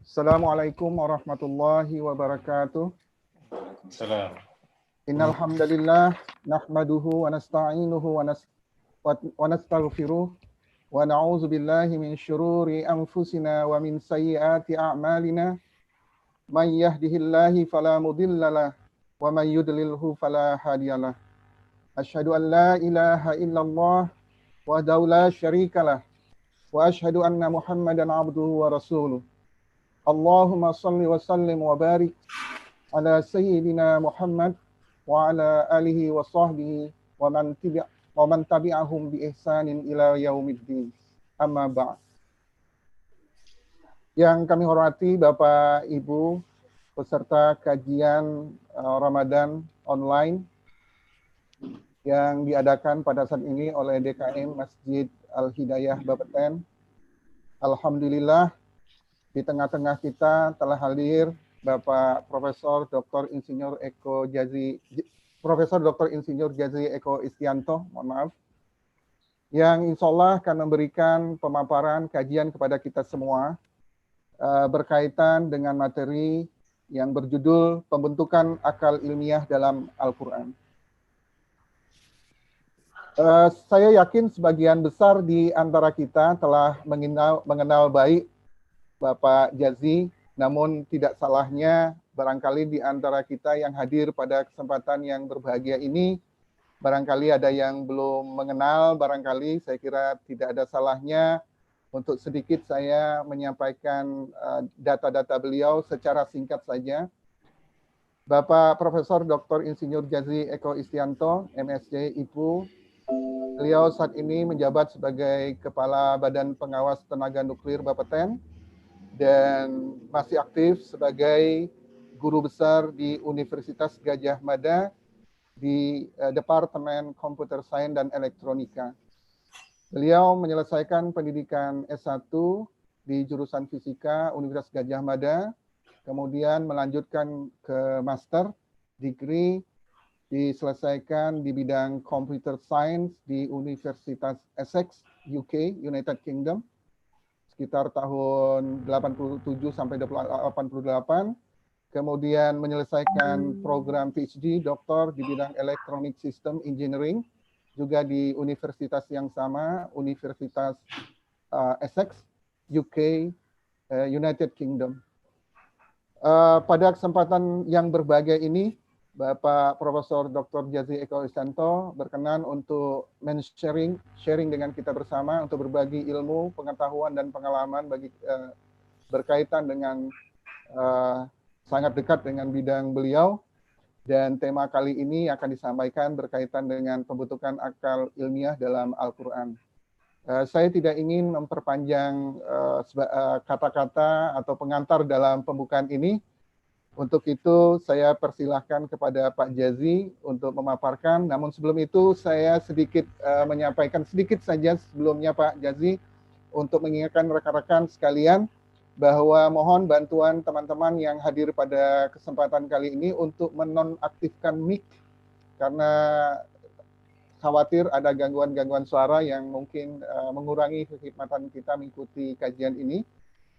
Assalamualaikum warahmatullahi wabarakatuh. Salam. Innal hamdalillah nahmaduhu wa nasta'inuhu wa nastaghfiruh wa na'udzu billahi min syururi anfusina wa min sayyiati a'malina. May yahdihillahu fala mudhillalah wa may yudlilhu fala hadiyalah. Asyhadu an la ilaha illallah wahdahu la syarikalah wa asyhadu anna Muhammadan abduhu wa rasuluh. Allahumma salli wa sallim wa barik ala sayyidina Muhammad wa ala alihi wa sahbihi wa man tabi'ahum bi ihsanin ila yaumiddin. Amma ba'd. Yang kami hormati Bapak Ibu peserta kajian Ramadan online yang diadakan pada saat ini oleh DKM Masjid Al-Hidayah Bapeten. Alhamdulillah di tengah-tengah kita telah hadir Bapak Profesor Dr. Insinyur Jazzy Eko Istianto, mohon maaf, yang insya Allah akan memberikan pemaparan kajian kepada kita semua berkaitan dengan materi yang berjudul Pembentukan Akal Ilmiah dalam Al-Quran. Saya yakin sebagian besar di antara kita telah mengenal baik Bapak Jazzy, namun tidak salahnya barangkali di antara kita yang hadir pada kesempatan yang berbahagia ini, barangkali ada yang belum mengenal, barangkali saya kira tidak ada salahnya untuk sedikit saya menyampaikan data-data beliau secara singkat saja. Bapak Profesor Dr. Insinyur Jazzy Eko Istianto, MSc IPU, beliau saat ini menjabat sebagai Kepala Badan Pengawas Tenaga Nuklir Bapeten, dan masih aktif sebagai guru besar di Universitas Gadjah Mada di Departemen Computer Science dan Elektronika. Beliau menyelesaikan pendidikan S1 di jurusan Fisika Universitas Gadjah Mada, kemudian melanjutkan ke Master Degree diselesaikan di bidang Computer Science di Universitas Essex, UK, United Kingdom, sekitar tahun 87 sampai 88, kemudian menyelesaikan program PhD doktor di bidang Electronic System Engineering, juga di universitas yang sama, Universitas Essex, UK, United Kingdom. Pada kesempatan yang berbahagia ini, Bapak Profesor Dr. Jazzy Eko Istianto berkenan untuk sharing dengan kita bersama untuk berbagi ilmu, pengetahuan dan pengalaman berkaitan dengan sangat dekat dengan bidang beliau, dan tema kali ini akan disampaikan berkaitan dengan pembentukan akal ilmiah dalam Al-Quran. Saya tidak ingin memperpanjang kata-kata atau pengantar dalam pembukaan ini. Untuk itu saya persilahkan kepada Pak Jazzy untuk memaparkan. Namun sebelum itu saya sedikit menyampaikan sedikit saja sebelumnya Pak Jazzy untuk mengingatkan rekan-rekan sekalian bahwa mohon bantuan teman-teman yang hadir pada kesempatan kali ini untuk menonaktifkan mic karena khawatir ada gangguan-gangguan suara yang mungkin mengurangi kekhidmatan kita mengikuti kajian ini.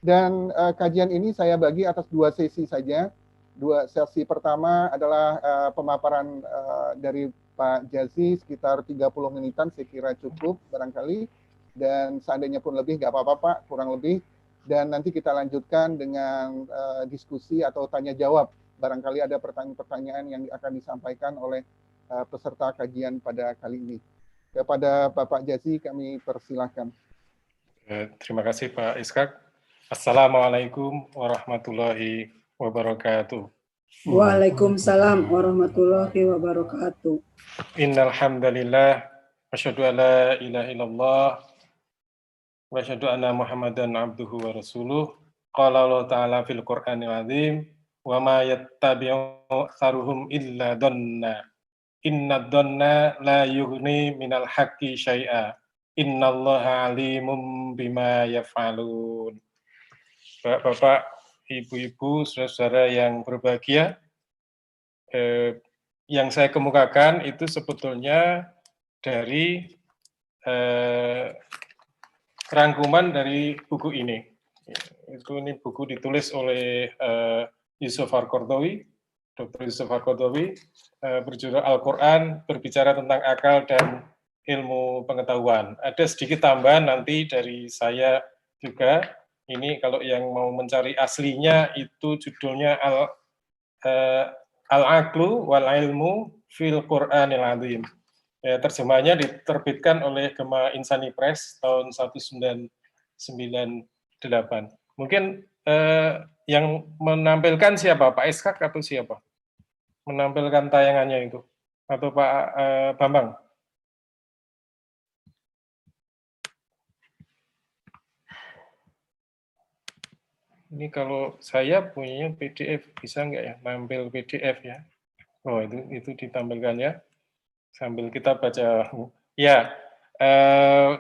Dan kajian ini saya bagi atas dua sesi saja. Dua sesi pertama adalah pemaparan dari Pak Jazzy sekitar 30 menitan, saya kira cukup barangkali, dan seandainya pun lebih nggak apa-apa Pak, kurang lebih, dan nanti kita lanjutkan dengan diskusi atau tanya jawab, barangkali ada pertanyaan-pertanyaan yang akan disampaikan oleh peserta kajian pada kali ini. Kepada Bapak Jazzy kami persilahkan. Terima kasih Pak Iskak. Assalamualaikum warahmatullahi wabarakatuh. Waalaikumsalam warahmatullahi wabarakatuh. Innal hamdalillah asyhadu an la ilaha illallah wa asyhadu anna Muhammadan abduhu wa rasuluh. Qala Allah ta'ala fil Qur'anil azim wa ma yattabi'u aktsaruhum illa dhanna. Inna dhanna la yughni minal haqqi syai'a. Innallaha alimum bima yaf'alun. Bapak, Ibu-ibu, saudara-saudara yang berbahagia, yang saya kemukakan itu sebetulnya dari rangkuman dari buku ini. Ini buku ditulis oleh Yusuf Al-Qaradawi, Dr. Yusuf Al-Qaradawi, berjudul Al-Quran berbicara tentang akal dan ilmu pengetahuan. Ada sedikit tambahan nanti dari saya juga. Ini kalau yang mau mencari aslinya itu judulnya Al-Aqlu wal Ilmu fil Qur'anil Azim. Ya, terjemahnya diterbitkan oleh Gema Insani Press tahun 1998. Mungkin yang menampilkan siapa? Pak Eskak atau siapa? Menampilkan tayangannya itu? Atau Pak Bambang? Ini kalau saya punya PDF, bisa nggak ya? Nampil PDF ya? Oh, itu ditampilkan ya. Sambil kita baca. Ya,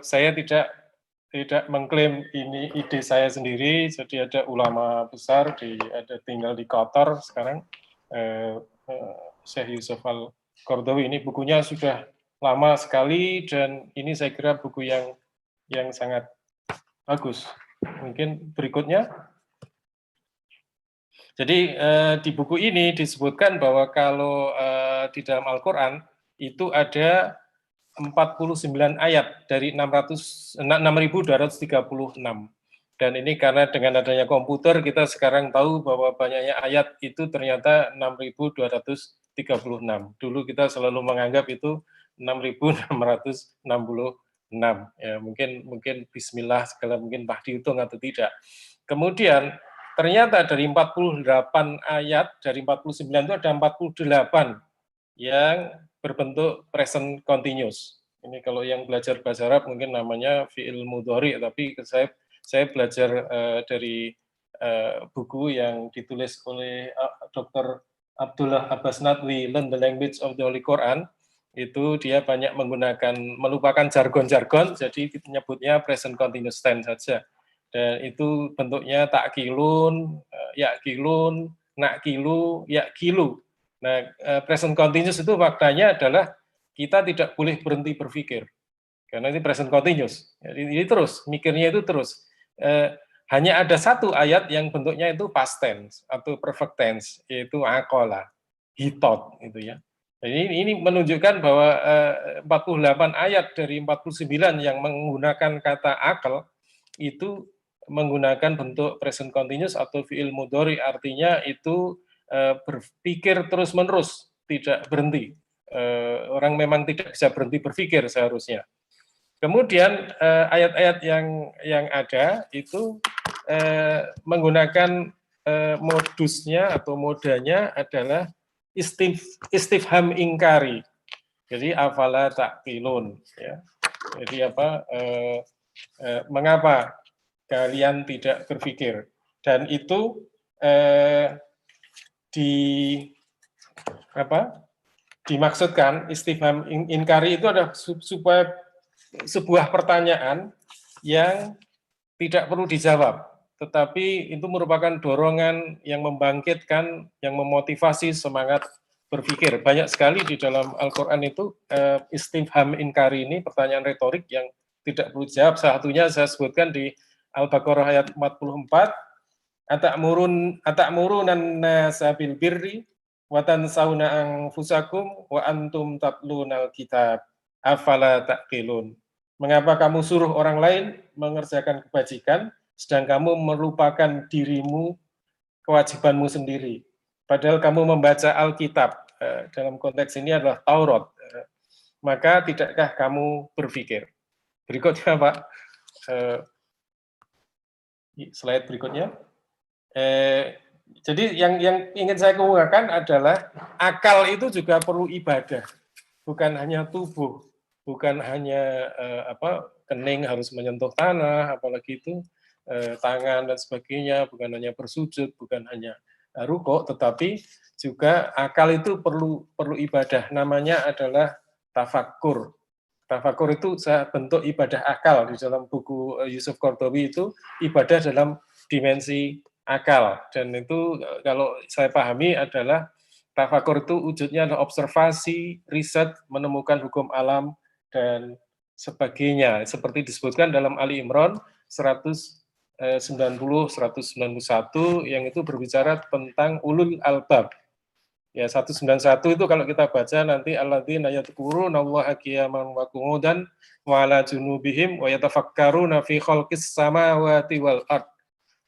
saya tidak mengklaim ini ide saya sendiri. Jadi ada ulama besar tinggal di Qatar sekarang, Syekh Yusuf Al-Qaradawi. Ini bukunya sudah lama sekali dan ini saya kira buku yang sangat bagus. Mungkin berikutnya. Jadi di buku ini disebutkan bahwa kalau di dalam Al-Quran itu ada 49 ayat dari 6.236. Dan ini karena dengan adanya komputer kita sekarang tahu bahwa banyaknya ayat itu ternyata 6.236. Dulu kita selalu menganggap itu 6.666. Ya, mungkin bismillah segala mungkin bah dihitung atau tidak. Kemudian ternyata dari 48 ayat, dari 49 itu ada 48 yang berbentuk present continuous. Ini kalau yang belajar bahasa Arab mungkin namanya fi'il mudhari, tapi saya belajar dari buku yang ditulis oleh Dr. Abdullah Abbas Nadwi, Learn the Language of the Holy Quran. Itu dia banyak melupakan jargon-jargon, jadi menyebutnya present continuous tense saja. Dan itu bentuknya takkilun, yakilun, nakkilu, yakilu. Nah, present continuous itu maknanya adalah kita tidak boleh berhenti berpikir. Karena ini present continuous. Jadi ini terus, mikirnya itu terus. Hanya ada satu ayat yang bentuknya itu past tense atau perfect tense, yaitu aqala, he thought, gitu ya. Jadi ini menunjukkan bahwa 48 ayat dari 49 yang menggunakan kata akal itu menggunakan bentuk present continuous atau fi'il mudhari, artinya itu berpikir terus-menerus, tidak berhenti. Orang memang tidak bisa berhenti berpikir seharusnya. Kemudian ayat-ayat yang ada itu menggunakan modusnya atau modanya adalah istifham ingkari. Jadi afala taqilun, ya. Jadi apa? Mengapa kalian tidak berpikir? Dan itu dimaksudkan istifham inkari itu adalah supaya sebuah pertanyaan yang tidak perlu dijawab, tetapi itu merupakan dorongan yang membangkitkan, yang memotivasi semangat berpikir. Banyak sekali di dalam Al-Quran itu istifham inkari ini, pertanyaan retorik yang tidak perlu dijawab. Satunya saya sebutkan di Al-Baqarah ayat 44, Atamurun an-nasa bil birri wa tansawna anfusakum wa antum tatlunal kitab afala taqilun. Mengapa kamu suruh orang lain mengerjakan kebajikan sedang kamu melupakan dirimu, kewajibanmu sendiri, padahal kamu membaca Alkitab, dalam konteks ini adalah Taurat, maka tidakkah kamu berpikir? Berikutnya Pak, slide berikutnya. Jadi yang ingin saya kemukakan adalah akal itu juga perlu ibadah, bukan hanya tubuh, bukan hanya kening harus menyentuh tanah, apalagi itu tangan dan sebagainya, bukan hanya bersujud, bukan hanya rukuk, tetapi juga akal itu perlu ibadah. Namanya adalah tafakkur. Tafakkur itu bentuk ibadah akal. Di dalam buku Yusuf Qaradawi itu ibadah dalam dimensi akal, dan itu kalau saya pahami adalah tafakur itu wujudnya adalah observasi, riset, menemukan hukum alam dan sebagainya, seperti disebutkan dalam Ali Imran 100 90, 191 yang itu berbicara tentang ulul albab. Ya, 191 itu kalau kita baca nanti alladzina yadhkuruna Allaha qiyaman wa qu'udan wa 'ala junubihim wa yatafakkaruna fi khalqis samawati wal ard.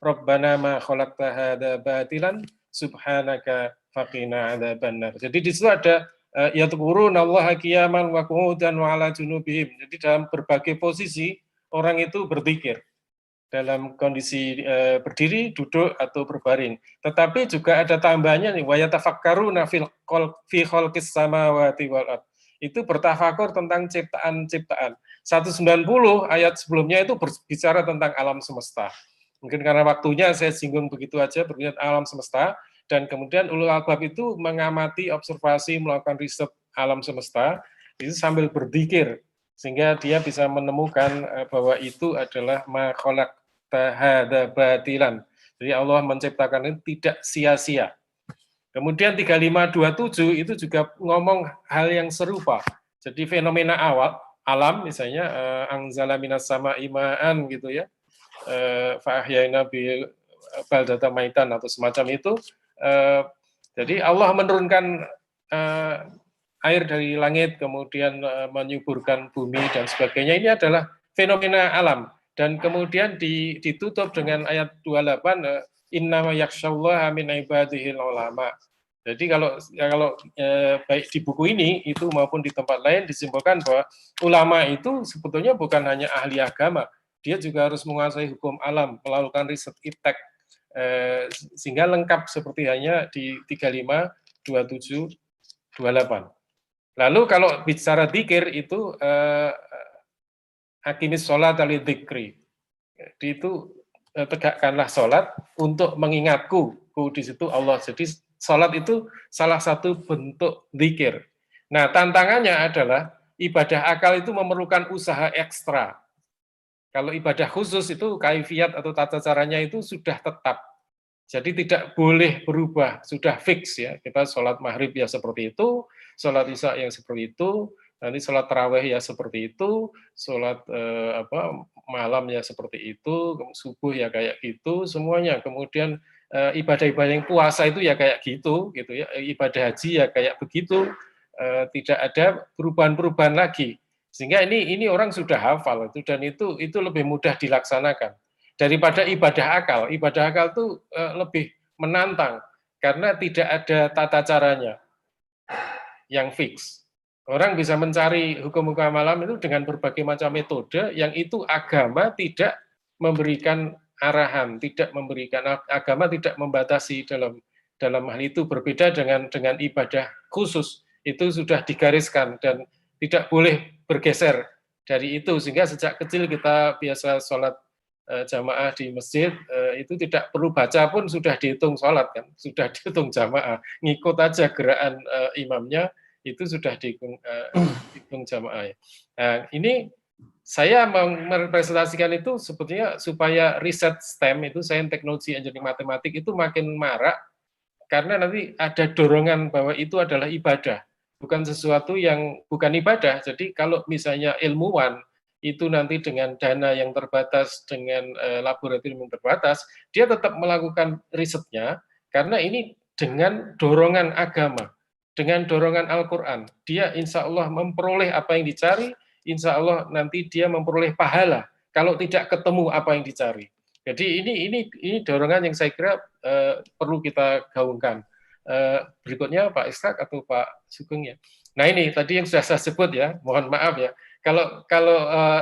Rabbana ma khalaqta hadza batilan subhanaka faqina adzabannar. Jadi di situ ada yadhkuruna Allaha qiyaman wa qu'udan wa 'ala junubihim. Jadi dalam berbagai posisi orang itu berzikir dalam kondisi berdiri, duduk, atau berbaring. Tetapi juga ada tambahannya nih, wa yatafakkaruna fi khalqis samawati wal ard. Itu bertafakur tentang ciptaan-ciptaan. 190 ayat sebelumnya itu berbicara tentang alam semesta. Mungkin karena waktunya saya singgung begitu aja, berbicara alam semesta, dan kemudian ulul albab itu mengamati, observasi, melakukan riset alam semesta, itu sambil berzikir, sehingga dia bisa menemukan bahwa itu adalah ma khalaqta hadza batilan. Jadi Allah menciptakan itu tidak sia-sia. Kemudian 3527 itu juga ngomong hal yang serupa. Jadi fenomena alam misalnya anzala minas sama'i ma'an gitu ya. Fa ahyayna bi baldatan maitan atau semacam itu. Jadi Allah menurunkan air dari langit, kemudian menyuburkan bumi dan sebagainya. Ini adalah fenomena alam. Dan kemudian ditutup dengan ayat 28, innama yakhsyallaha min ibadihil ulama. Jadi kalau baik di buku ini itu maupun di tempat lain disimpulkan bahwa ulama itu sebetulnya bukan hanya ahli agama, dia juga harus menguasai hukum alam, melakukan riset iptek, sehingga lengkap seperti hanya di 35, 27, 28. Lalu kalau bicara dzikir itu aqimis sholat ali dzikri. Itu tegakkanlah sholat untuk mengingatku. Di situ Allah. Jadi sholat itu salah satu bentuk dzikir. Nah, tantangannya adalah ibadah akal itu memerlukan usaha ekstra. Kalau ibadah khusus itu kaifiat atau tata caranya itu sudah tetap. Jadi tidak boleh berubah, sudah fix ya. Kita sholat maghrib ya seperti itu, sholat isya yang seperti itu, nanti sholat tarawih ya seperti itu, sholat malam ya seperti itu, subuh ya kayak gitu, semuanya. Kemudian ibadah-ibadah yang puasa itu ya kayak gitu ya. Ibadah haji ya kayak begitu, tidak ada perubahan-perubahan lagi. Sehingga ini orang sudah hafal itu, dan itu lebih mudah dilaksanakan daripada ibadah akal. Ibadah akal itu lebih menantang karena tidak ada tata caranya yang fix. Orang bisa mencari hukum-hukum alam itu dengan berbagai macam metode yang itu agama tidak memberikan arahan, tidak memberikan, agama tidak membatasi dalam hal itu. Berbeda dengan ibadah khusus, itu sudah digariskan dan tidak boleh bergeser dari itu, sehingga sejak kecil kita biasa sholat jamaah di masjid, itu tidak perlu baca pun sudah dihitung sholat kan, sudah dihitung jamaah, ngikut aja gerakan imamnya, itu sudah dihitung jamaah. Nah, ini saya merepresentasikan itu sebetulnya supaya riset STEM itu, sains, teknologi, engineering, matematik itu makin marak, karena nanti ada dorongan bahwa itu adalah ibadah, bukan sesuatu yang bukan ibadah. Jadi kalau misalnya ilmuwan itu nanti dengan dana yang terbatas, dengan laboratorium yang terbatas, dia tetap melakukan risetnya, karena ini dengan dorongan agama, dengan dorongan Al-Quran, dia insya Allah memperoleh apa yang dicari, insya Allah nanti dia memperoleh pahala kalau tidak ketemu apa yang dicari. Jadi ini dorongan yang saya kira perlu kita gaungkan. Berikutnya Pak Ishak atau Pak Sugeng ya. Nah ini tadi yang sudah saya sebut ya, mohon maaf ya. Kalau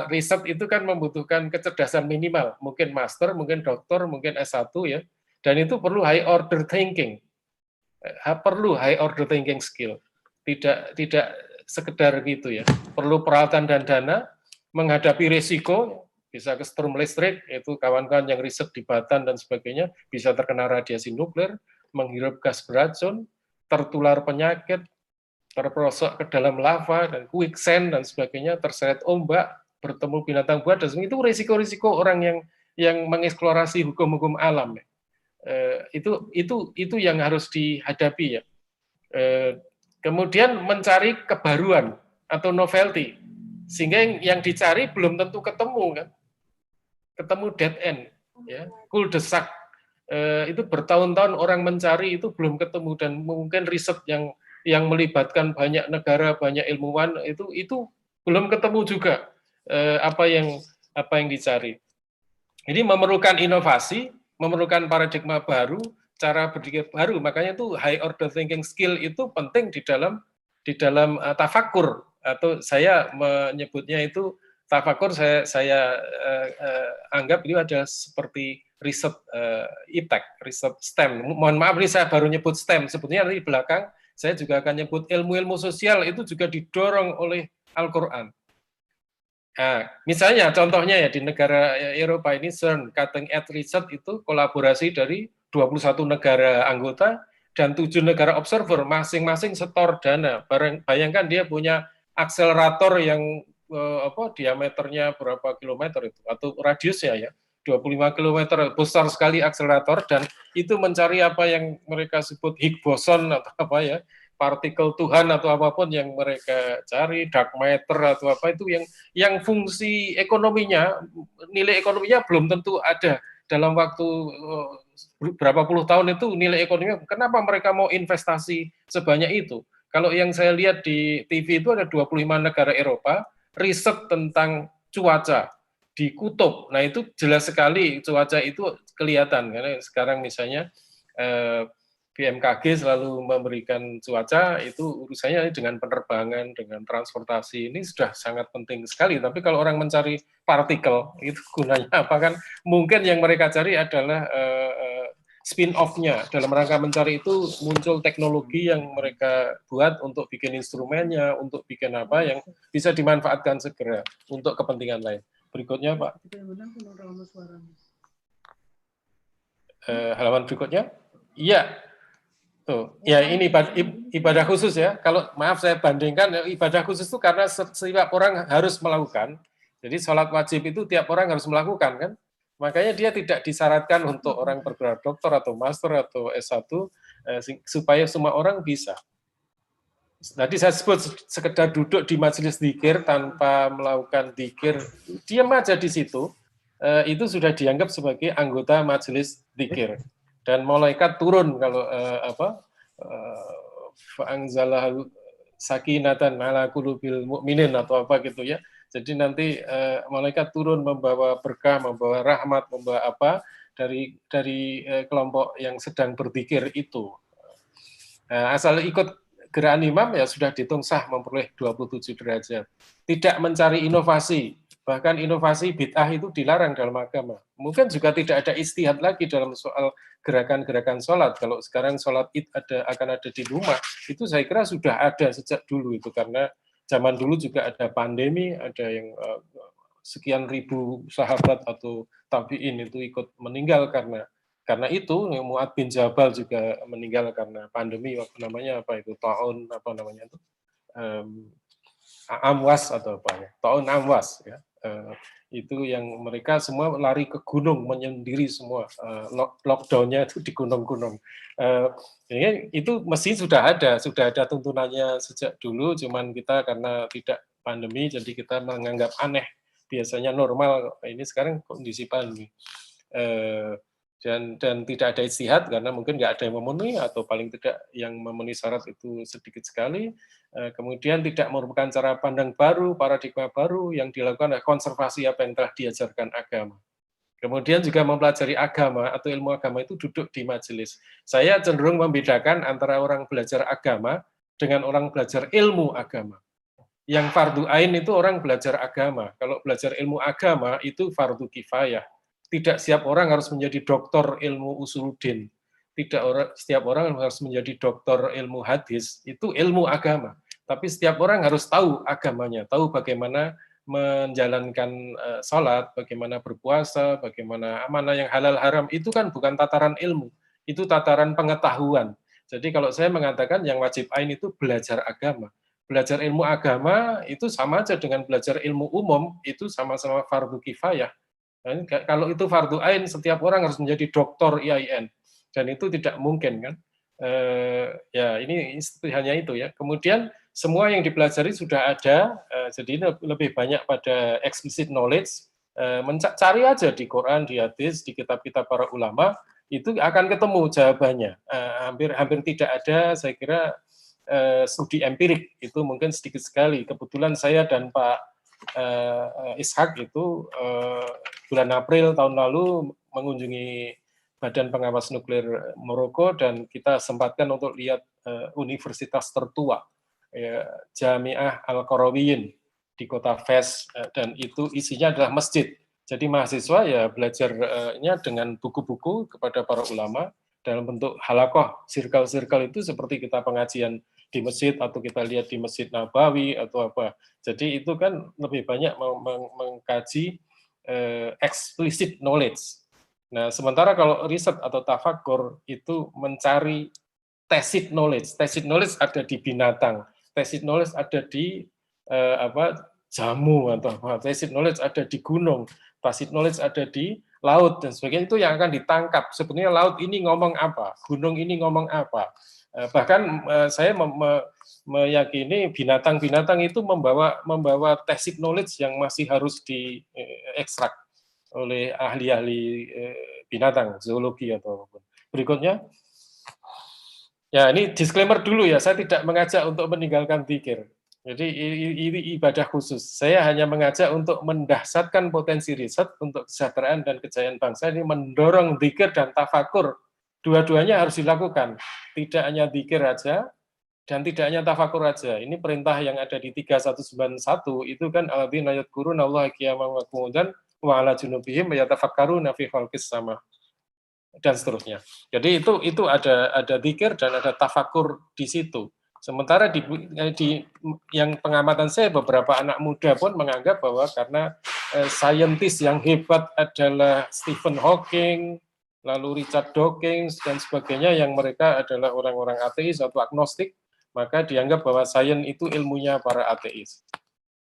riset itu kan membutuhkan kecerdasan minimal, mungkin master, mungkin doktor, mungkin S1 ya, dan itu perlu high order thinking. Perlu high order thinking skill, tidak sekedar gitu ya, perlu peralatan dan dana, menghadapi risiko, bisa kesetrum listrik, itu kawan-kawan yang riset di Batan dan sebagainya, bisa terkena radiasi nuklir, menghirup gas beracun, tertular penyakit, terperosok ke dalam lava dan quicksand dan sebagainya, terseret ombak, bertemu binatang buas, dan itu risiko-risiko orang yang mengeksplorasi hukum-hukum alam ya. Itu yang harus dihadapi ya. Kemudian mencari kebaruan atau novelty, sehingga yang dicari belum tentu ketemu kan, ketemu dead end. ya, cul-de-sac. Itu bertahun-tahun orang mencari itu belum ketemu, dan mungkin riset yang melibatkan banyak negara, banyak ilmuwan itu belum ketemu juga apa yang dicari. Jadi memerlukan inovasi, memerlukan paradigma baru, cara berpikir baru. Makanya itu high order thinking skill itu penting di dalam tafakur, atau saya menyebutnya itu tafakur. Saya anggap itu ada seperti riset IPTEK, riset STEM. Mohon maaf ini saya baru nyebut STEM. Sebetulnya di belakang saya juga akan nyebut ilmu-ilmu sosial itu juga didorong oleh Al-Quran. Nah, misalnya contohnya ya di negara Eropa ini CERN, Cutting Edge Research itu kolaborasi dari 21 negara anggota dan 7 negara observer, masing-masing setor dana. Bayangkan dia punya akselerator yang diameternya berapa kilometer itu, atau radiusnya ya 25 kilometer, besar sekali akselerator, dan itu mencari apa yang mereka sebut Higgs boson atau apa ya, partikel Tuhan atau apapun yang mereka cari, dark matter atau apa itu yang fungsi ekonominya, nilai ekonominya belum tentu ada dalam waktu berapa puluh tahun itu nilai ekonominya. Kenapa mereka mau investasi sebanyak itu? Kalau yang saya lihat di TV itu ada 25 negara Eropa, riset tentang cuaca di kutub. Nah itu jelas sekali cuaca itu kelihatan, karena sekarang misalnya BMKG selalu memberikan cuaca, itu urusannya dengan penerbangan, dengan transportasi, ini sudah sangat penting sekali. Tapi kalau orang mencari partikel, itu gunanya apa kan? Mungkin yang mereka cari adalah spin-off-nya. Dalam rangka mencari itu muncul teknologi yang mereka buat untuk bikin instrumennya, untuk bikin apa yang bisa dimanfaatkan segera untuk kepentingan lain. Berikutnya, Pak. Halaman berikutnya. Iya. Tuh, ya ini ibadah khusus ya. Kalau maaf saya bandingkan, ibadah khusus itu karena setiap orang harus melakukan. Jadi sholat wajib itu tiap orang harus melakukan kan. Makanya dia tidak disyaratkan untuk orang bergelar doktor atau master atau S1 supaya semua orang bisa. Tadi saya sebut sekedar duduk di majelis dzikir tanpa melakukan dzikir, diam aja di situ, itu sudah dianggap sebagai anggota majelis dzikir. Dan malaikat turun kalau fa'angzalahu sakinatan ala qulubil mu'minin atau apa gitu ya. Jadi nanti malaikat turun membawa berkah, membawa rahmat, membawa apa dari kelompok yang sedang berzikir itu. Asal ikut gerakan imam ya sudah dihitung sah memperoleh 27 derajat. Tidak mencari inovasi, bahkan inovasi bid'ah itu dilarang dalam agama. Mungkin juga tidak ada istihad lagi dalam soal gerakan-gerakan sholat. Kalau sekarang sholat id akan ada di rumah, itu saya kira sudah ada sejak dulu itu, karena zaman dulu juga ada pandemi, ada yang sekian ribu sahabat atau tabi'in itu ikut meninggal karena itu. Mu'adz bin Jabal juga meninggal karena pandemi, waktu namanya apa itu, tahun apa namanya itu, Amwas atau apa ya, tahun Amwas ya. Itu yang mereka semua lari ke gunung menyendiri semua, lockdownnya itu di gunung-gunung. Itu mesti sudah ada tuntunannya sejak dulu, cuman kita karena tidak pandemi jadi kita menganggap aneh, biasanya normal, ini sekarang kondisi pandemi. Dan tidak ada istihad karena mungkin nggak ada yang memenuhi, atau paling tidak yang memenuhi syarat itu sedikit sekali. Kemudian tidak merupakan cara pandang baru, paradigma baru yang dilakukan konservasi apa yang telah diajarkan agama. Kemudian juga mempelajari agama atau ilmu agama itu duduk di majelis. Saya cenderung membedakan antara orang belajar agama dengan orang belajar ilmu agama. Yang fardu ain itu orang belajar agama. Kalau belajar ilmu agama itu fardu kifayah. Tidak setiap orang harus menjadi doktor ilmu usuluddin. Tidak setiap orang harus menjadi doktor ilmu hadis. Itu ilmu agama. Tapi setiap orang harus tahu agamanya, tahu bagaimana menjalankan sholat, bagaimana berpuasa, bagaimana mana yang halal haram. Itu kan bukan tataran ilmu, itu tataran pengetahuan. Jadi kalau saya mengatakan yang wajib ain itu belajar agama. Belajar ilmu agama itu sama aja dengan belajar ilmu umum, itu sama-sama fardu kifayah. Dan kalau itu fardu ain, setiap orang harus menjadi doktor IAIN, dan itu tidak mungkin kan. Ya ini hanya itu ya. Kemudian semua yang dipelajari sudah ada, jadi lebih banyak pada explicit knowledge, Cari aja di Quran, di hadis, di kitab-kitab para ulama, itu akan ketemu jawabannya. Hampir tidak ada, saya kira, studi empirik, itu mungkin sedikit sekali. Kebetulan saya dan Pak Ishak itu bulan April tahun lalu mengunjungi Badan Pengawas Nuklir Maroko, dan kita sempatkan untuk lihat universitas tertua, Jamiah Al-Qarawiyyin di kota Fes, dan itu isinya adalah masjid. Jadi mahasiswa ya belajarnya dengan buku-buku kepada para ulama dalam bentuk halakoh, circle-circle itu seperti kita pengajian di masjid atau kita lihat di Masjid Nabawi atau apa. Jadi itu kan lebih banyak mengkaji explicit knowledge. Nah, sementara kalau riset atau tafakur itu mencari tacit knowledge. Tacit knowledge ada di binatang, tacit knowledge ada di jamu atau apa, tacit knowledge ada di gunung, tacit knowledge ada di laut dan sebagainya. Itu yang akan ditangkap. Sebenarnya laut ini ngomong apa, gunung ini ngomong apa. Bahkan saya meyakini binatang-binatang itu membawa tacit knowledge yang masih harus diekstrak oleh ahli-ahli binatang, zoologi atau apapun. Berikutnya. Ya, ini disclaimer dulu ya, saya tidak mengajak untuk meninggalkan dzikir. Jadi ini ibadah khusus. Saya hanya mengajak untuk mendahsyatkan potensi riset untuk kesejahteraan dan kejayaan bangsa, ini mendorong dzikir dan tafakur. Dua-duanya harus dilakukan. Tidak hanya dzikir aja dan tidak hanya tafakur aja. Ini perintah yang ada di 3191 itu kan alladzina yadhkuruna Allaha qiyaman wa qu'udan wa 'ala junubihim yatafakkaruna fi khalqis sama, dan seterusnya. Jadi itu ada dzikir dan ada tafakur di situ. Sementara di yang pengamatan saya, beberapa anak muda pun menganggap bahwa karena saintis yang hebat adalah Stephen Hawking, lalu Richard Dawkins dan sebagainya, yang mereka adalah orang-orang ateis atau agnostik, maka dianggap bahwa sains itu ilmunya para ateis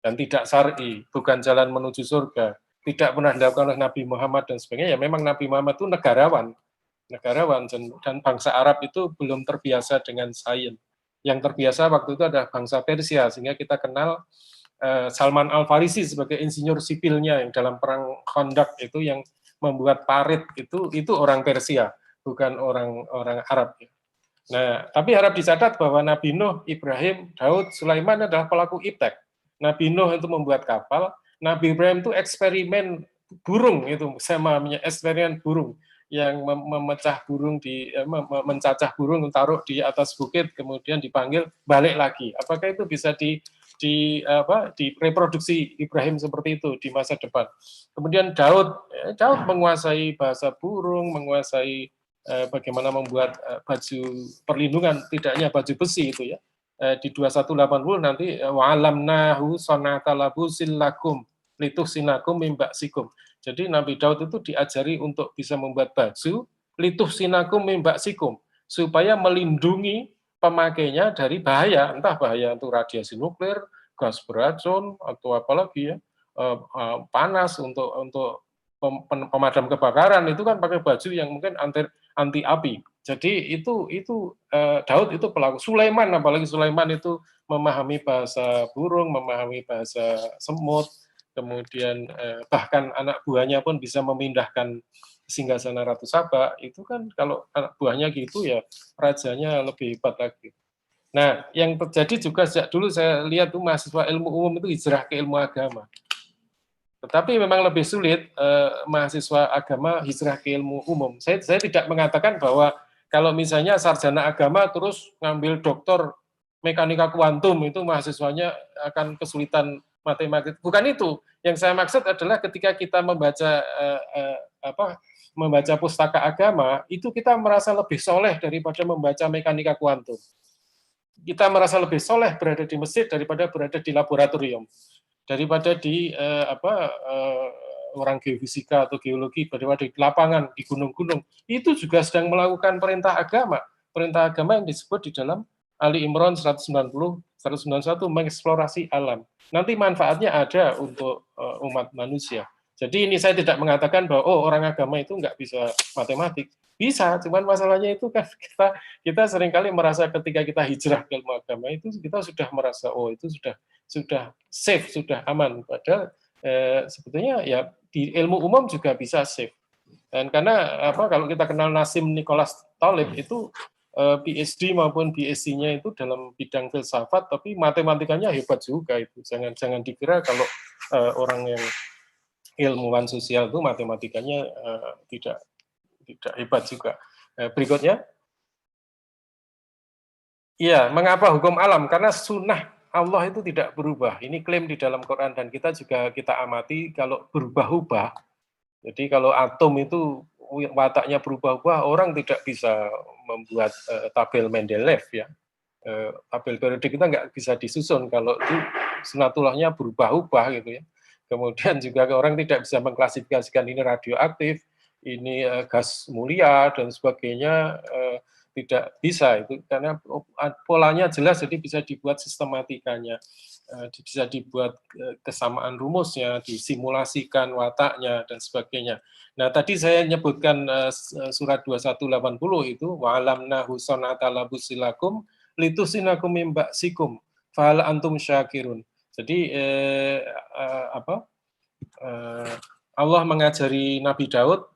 dan tidak syar'i, bukan jalan menuju surga, tidak pernah dilakukan oleh Nabi Muhammad dan sebagainya. Ya memang Nabi Muhammad itu negarawan dan bangsa Arab itu belum terbiasa dengan sains. Yang terbiasa waktu itu adalah bangsa Persia, sehingga kita kenal Salman Al-Farisi sebagai insinyur sipilnya yang dalam perang Khandaq itu yang membuat parit itu orang Persia, bukan orang Arab. Nah, tapi harap dicatat bahwa Nabi Nuh, Ibrahim, Daud, Sulaiman adalah pelaku iptek. Nabi Nuh itu membuat kapal, Nabi Ibrahim itu eksperimen burung, itu sama eksperimen burung yang memecah burung mencacah burung, taruh di atas bukit, kemudian dipanggil balik lagi. Apakah itu bisa direproduksi Ibrahim seperti itu di masa depan? Kemudian Daud menguasai bahasa burung, menguasai bagaimana membuat baju perlindungan, tidak hanya baju besi itu ya. Di 2180 nanti wa'alamnahu sonata labusil lakum lituhsinakum mimba'sikum. Jadi Nabi Daud itu diajari untuk bisa membuat baju lituhsinakum mimba'sikum, supaya melindungi pemakainya dari bahaya, entah bahaya untuk radiasi nuklir, gas beracun atau apalagi ya, panas untuk pemadam kebakaran, itu kan pakai baju yang mungkin anti api. Jadi itu Daud itu pelaku. Sulaiman, apalagi Sulaiman itu memahami bahasa burung, memahami bahasa semut, kemudian bahkan anak buahnya pun bisa memindahkan singgasana Ratu Saba. Itu kan kalau anak buahnya gitu ya rajanya lebih hebat lagi. Nah, yang terjadi juga sejak dulu saya lihat tuh mahasiswa ilmu umum itu hijrah ke ilmu agama. Tetapi memang lebih sulit mahasiswa agama hijrah ke ilmu umum. Saya tidak mengatakan bahwa kalau misalnya sarjana agama terus ngambil doktor mekanika kuantum itu mahasiswanya akan kesulitan matematika. Bukan itu. Yang saya maksud adalah ketika kita membaca pustaka agama, itu kita merasa lebih soleh daripada membaca mekanika kuantum. Kita merasa lebih soleh berada di masjid daripada berada di laboratorium, daripada di orang geofisika atau geologi, daripada di lapangan, di gunung-gunung. Itu juga sedang melakukan perintah agama yang disebut di dalam Ali Imran 191 mengeksplorasi alam. Nanti manfaatnya ada untuk umat manusia. Jadi ini saya tidak mengatakan bahwa orang agama itu nggak bisa matematik. Bisa, cuman masalahnya itu kan kita seringkali merasa ketika kita hijrah ke ilmu agama itu kita sudah merasa itu sudah safe, sudah aman. Padahal sebetulnya ya di ilmu umum juga bisa safe. Dan karena kalau kita kenal Nassim Nicholas Taleb itu PhD maupun BSc-nya itu dalam bidang filsafat, tapi matematikanya hebat juga itu. Jangan dikira kalau orang yang ilmuwan sosial itu matematikanya tidak hebat juga. Berikutnya, iya, mengapa hukum alam? Karena sunnah Allah itu tidak berubah. Ini klaim di dalam Quran dan kita amati kalau berubah-ubah. Jadi kalau atom itu wataknya berubah-ubah, orang tidak bisa membuat tabel Mendeleev ya. Tabel periodik kita nggak bisa disusun kalau itu sunatullahnya berubah-ubah gitu ya. Kemudian juga orang tidak bisa mengklasifikasikan ini radioaktif, ini gas mulia dan sebagainya, tidak bisa itu karena polanya jelas, jadi bisa dibuat sistematikanya, bisa dibuat kesamaan rumusnya, disimulasikan wataknya dan sebagainya. Nah, tadi saya nyebutkan surat 2180 itu wa'alamnahu sonata labusilakum litusinakum min ba'sikum fahal antum syakirun. Jadi Allah mengajari Nabi Daud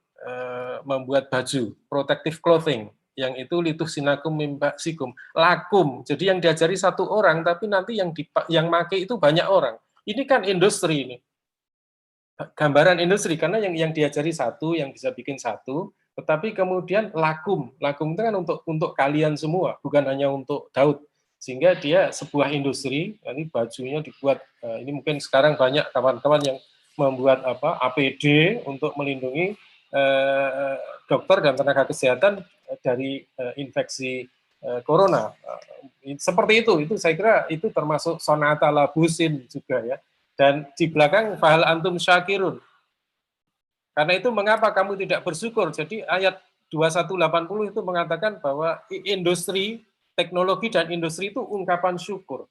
membuat baju protective clothing yang itu litusinakum min ba'sikum lakum. Jadi yang diajari satu orang tapi nanti yang make itu banyak orang. Ini kan industri ini. Gambaran industri karena yang diajari satu, yang bisa bikin satu, tetapi kemudian lakum itu kan untuk kalian semua, bukan hanya untuk Daud, sehingga dia sebuah industri. Nanti bajunya dibuat, ini mungkin sekarang banyak kawan-kawan yang membuat APD untuk melindungi dokter dan tenaga kesehatan dari infeksi corona. Seperti itu saya kira itu termasuk sonata labusin juga ya. Dan di belakang fahal antum syakirun. Karena itu mengapa kamu tidak bersyukur? Jadi ayat 2180 itu mengatakan bahwa industri, teknologi dan industri itu ungkapan syukur.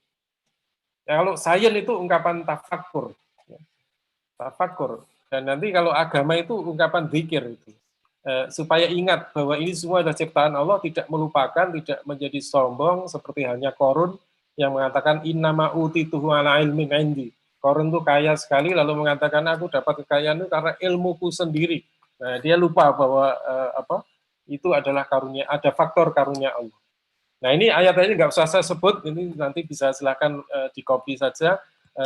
Ya, kalau sains itu ungkapan tafakur. Tafakur. Dan nanti kalau agama itu ungkapan zikir itu. Supaya ingat bahwa ini semua adalah ciptaan Allah, tidak melupakan, tidak menjadi sombong seperti hanya Qarun yang mengatakan innama utituhu ala ilmin indi. Qarun itu kaya sekali lalu mengatakan aku dapat kekayaan itu karena ilmuku sendiri. Nah, dia lupa bahwa itu adalah karunia, ada faktor karunia Allah. Nah, ini ayat-ayatnya nggak usah saya sebut, ini nanti bisa silakan di-copy saja.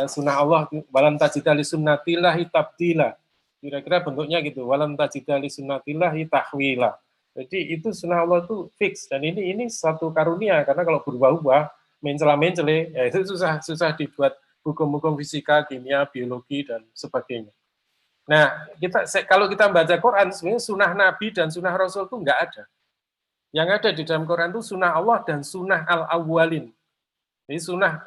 Sunnah Allah walam tajida li sunnatillahi tabdila. Kira-kira bentuknya gitu, walam tajida li sunnatillahi tahwila. Jadi itu sunnah Allah itu fix, dan ini satu karunia, karena kalau berubah-ubah mencela-mencele, ya itu susah dibuat hukum-hukum fisika, kimia, biologi, dan sebagainya. Nah, kalau kita baca Quran, sebenarnya sunnah Nabi dan sunnah Rasul itu nggak ada. Yang ada di dalam Quran itu sunnah Allah dan sunnah al-awwalin. Jadi sunnah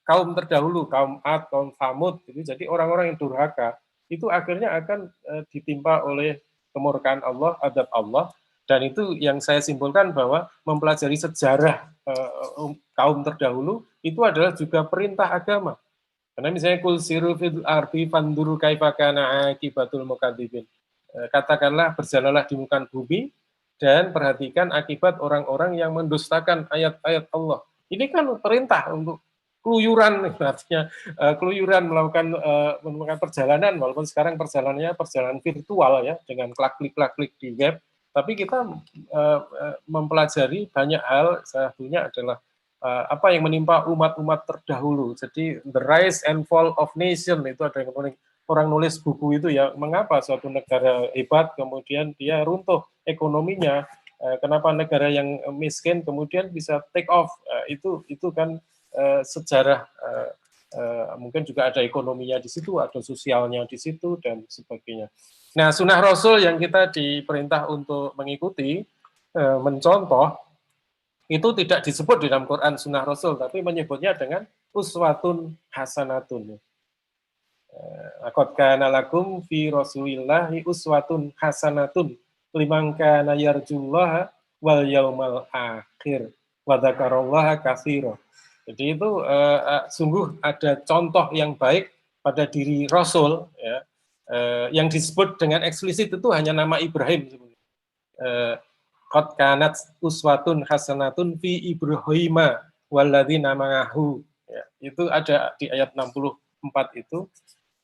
kaum terdahulu, kaum Ad, kaum Thamud, jadi orang-orang yang durhaka, itu akhirnya akan ditimpa oleh kemurkaan Allah, adab Allah, dan itu yang saya simpulkan bahwa mempelajari sejarah kaum terdahulu itu adalah juga perintah agama. Karena misalnya kul siru fil ardi fanduru kaifa kana akibatul mukadzibin. Katakanlah berjalanlah di muka bumi dan perhatikan akibat orang-orang yang mendustakan ayat-ayat Allah. Ini kan perintah untuk keluyuran, artinya keluyuran melakukan perjalanan, walaupun sekarang perjalanannya perjalanan virtual ya, dengan klik-klik di web. Tapi kita mempelajari banyak hal, salah satunya adalah apa yang menimpa umat-umat terdahulu. Jadi the rise and fall of nation, itu ada yang orang nulis buku itu ya, mengapa suatu negara hebat kemudian dia runtuh ekonominya, kenapa negara yang miskin kemudian bisa take off, itu kan sejarah, mungkin juga ada ekonominya di situ, ada sosialnya di situ dan sebagainya. Nah, sunnah Rasul yang kita diperintah untuk mengikuti, mencontoh, itu tidak disebut di dalam Quran sunnah Rasul, tapi menyebutnya dengan uswatun hasanatun. Laqad kana lakum fi Rasulillahi uswatun hasanatun liman kana yarjullaha wal yaumal akhir wa dzakarallaha katsira. Jadi itu sungguh ada contoh yang baik pada diri Rasul ya, yang disebut dengan eksplisit itu hanya nama Ibrahim. Qad kanat uswatun hasanatun fi Ibrahima walladzina ma'ahu. Ya, itu ada di ayat 64 itu.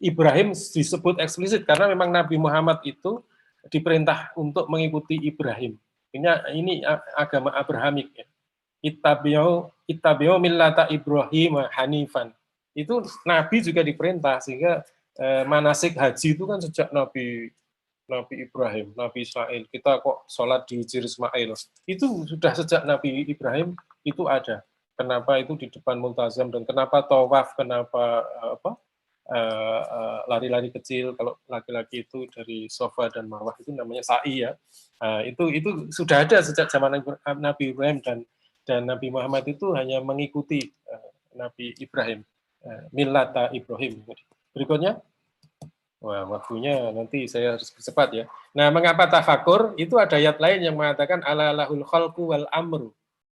Ibrahim disebut eksplisit karena memang Nabi Muhammad itu diperintah untuk mengikuti Ibrahim. Ini agama Abrahamik ya. Ittabi'u millata Ibrahim hanifan. Itu Nabi juga diperintah, sehingga manasik haji itu kan sejak Nabi Ibrahim, Nabi Ismail. Kita kok sholat di Hijr Ismail. Itu sudah sejak Nabi Ibrahim itu ada. Kenapa itu di depan multazam, dan kenapa tawaf, kenapa lari-lari kecil kalau laki-laki itu dari Safa dan Marwah itu namanya sa'i ya. Itu sudah ada sejak zaman Nabi Ibrahim, dan Nabi Muhammad itu hanya mengikuti Nabi Ibrahim, millata Ibrahim. Berikutnya, wah waktunya nanti saya harus bercepat ya. Nah, mengapa tafakur? Itu ada ayat lain yang mengatakan ala lahul khalqu wal amru.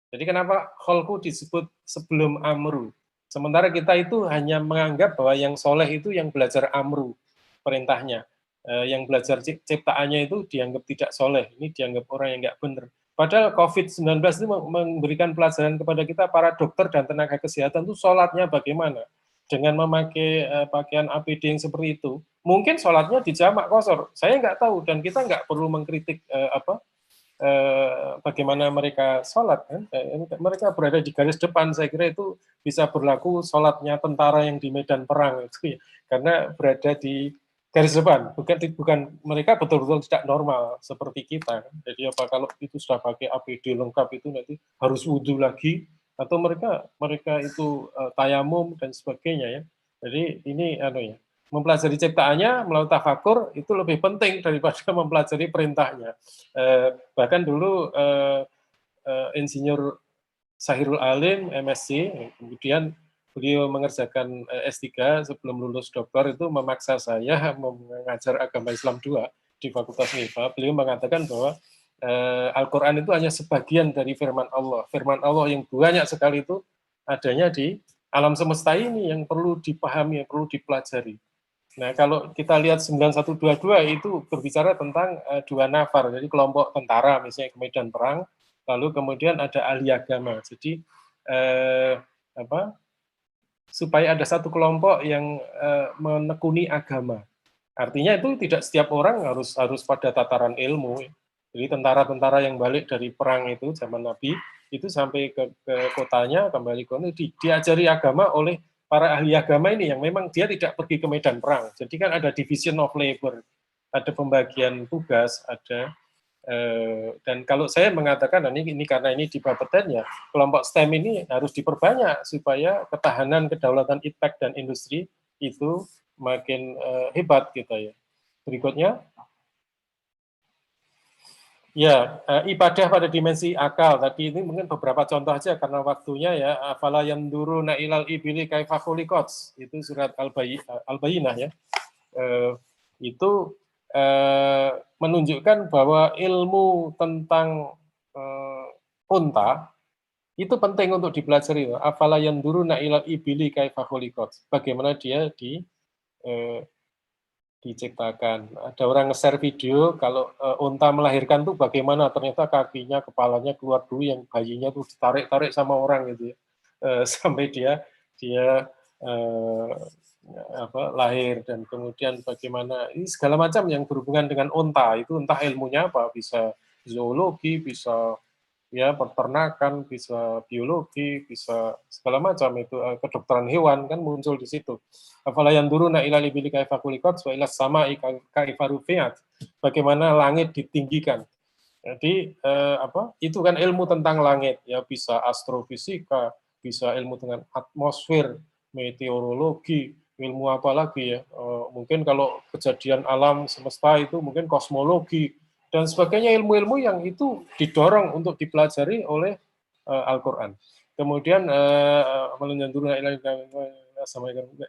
Jadi kenapa khalqu disebut sebelum amru? Sementara kita itu hanya menganggap bahwa yang soleh itu yang belajar amru, perintahnya. Yang belajar ciptaannya itu dianggap tidak soleh. Ini dianggap orang yang nggak benar. Padahal COVID-19 itu memberikan pelajaran kepada kita, para dokter dan tenaga kesehatan itu sholatnya bagaimana. Dengan memakai pakaian APD yang seperti itu, mungkin sholatnya di jamak kosor. Saya nggak tahu, dan kita nggak perlu mengkritik bagaimana mereka sholat. Kan? Mereka berada di garis depan, saya kira itu bisa berlaku sholatnya tentara yang di medan perang. Itu ya. Karena berada di garis depan, bukan mereka betul-betul tidak normal seperti kita. Jadi apa kalau itu sudah pakai APD lengkap itu nanti harus wudhu lagi, atau mereka itu tayamum dan sebagainya ya. Jadi ini ya, mempelajari ciptaannya melalui tafakur itu lebih penting daripada mempelajari perintahnya. Bahkan dulu Insinyur Sahirul Alim MSc, kemudian beliau mengerjakan S3 sebelum lulus doktor, itu memaksa saya mengajar agama Islam 2 di Fakultas MIPA. Beliau mengatakan bahwa Al-Quran itu hanya sebagian dari firman Allah. Firman Allah yang banyak sekali itu adanya di alam semesta ini yang perlu dipahami, yang perlu dipelajari. Nah, kalau kita lihat 9122 itu berbicara tentang dua nafar, jadi kelompok tentara misalnya ke medan perang, lalu kemudian ada ahli agama. Jadi supaya ada satu kelompok yang menekuni agama. Artinya itu tidak setiap orang harus pada tataran ilmu. Jadi tentara-tentara yang balik dari perang itu zaman Nabi itu sampai ke kotanya, kembali ke diajari agama oleh para ahli agama ini yang memang dia tidak pergi ke medan perang. Jadi kan ada division of labor, ada pembagian tugas, ada dan kalau saya mengatakan ini karena ini di Bapeten ya, kelompok STEM ini harus diperbanyak supaya ketahanan kedaulatan ITEK dan industri itu makin hebat gitu ya. Berikutnya, ya ibadah pada dimensi akal. Tadi ini mungkin beberapa contoh aja karena waktunya ya. Afala yanduruna ilal ibili kaifa khuliqat. Itu surat Al-Bayyinah ya. Itu menunjukkan bahwa ilmu tentang unta itu penting untuk dipelajari. Afala yanduruna ilal ibili kaifa khuliqat. Bagaimana dia diciptakan. Ada orang nge-share video kalau unta melahirkan tuh bagaimana, ternyata kakinya, kepalanya keluar dulu, yang bayinya tuh ditarik-tarik sama orang gitu ya. Sampai dia lahir, dan kemudian bagaimana ini segala macam yang berhubungan dengan unta itu, entah ilmunya apa, bisa zoologi, bisa ya peternakan, bisa biologi, bisa segala macam itu, kedokteran hewan kan muncul di situ. Afala yanduruna ilal ibili kaifa khuliqat wa ilas sama'i kaifa rufi'at. Bagaimana langit ditinggikan. Jadi itu kan ilmu tentang langit ya, bisa astrofisika, bisa ilmu dengan atmosfer, meteorologi, ilmu apa lagi ya, mungkin kalau kejadian alam semesta itu mungkin kosmologi dan sebagainya, ilmu-ilmu yang itu didorong untuk dipelajari oleh Al-Quran. Kemudian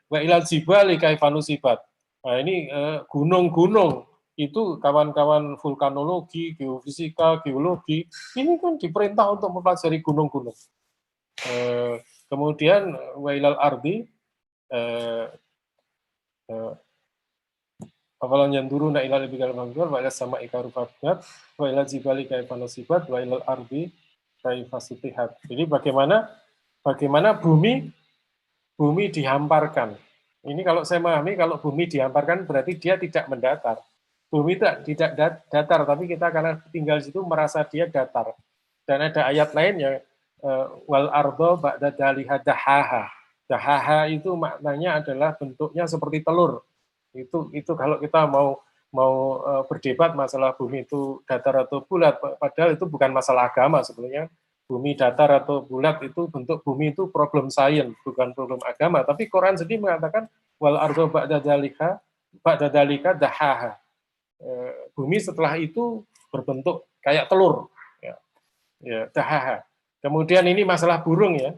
wa ilal jibali kaifa nusibat. Nah, ini gunung-gunung itu kawan-kawan vulkanologi, geofisika, geologi, ini kan diperintah untuk mempelajari gunung-gunung. Kemudian wa ilal ardi awalan yanduruna ilal ibikal mangdur wa ilas sama'i karufabat wa ilal jibali kaifa nusibat wa ilal ardi kaifa sutihat. Jadi bagaimana bumi dihamparkan. Ini kalau saya memahami, kalau bumi dihamparkan berarti dia tidak mendatar. Bumi tidak datar, tapi kita karena tinggal di situ merasa dia datar. Dan ada ayat lain yang wal ardo ba'da daliha dahaha. Dahaha itu maknanya adalah bentuknya seperti telur. Itu kalau kita mau berdebat masalah bumi itu datar atau bulat, padahal itu bukan masalah agama sebenarnya. Bumi datar atau bulat itu bentuk bumi itu problem sains, bukan problem agama. Tapi Quran sendiri mengatakan wal ardo ba'da dalika dahaha. Bumi setelah itu berbentuk kayak telur, ya dahaha. Kemudian ini masalah burung ya,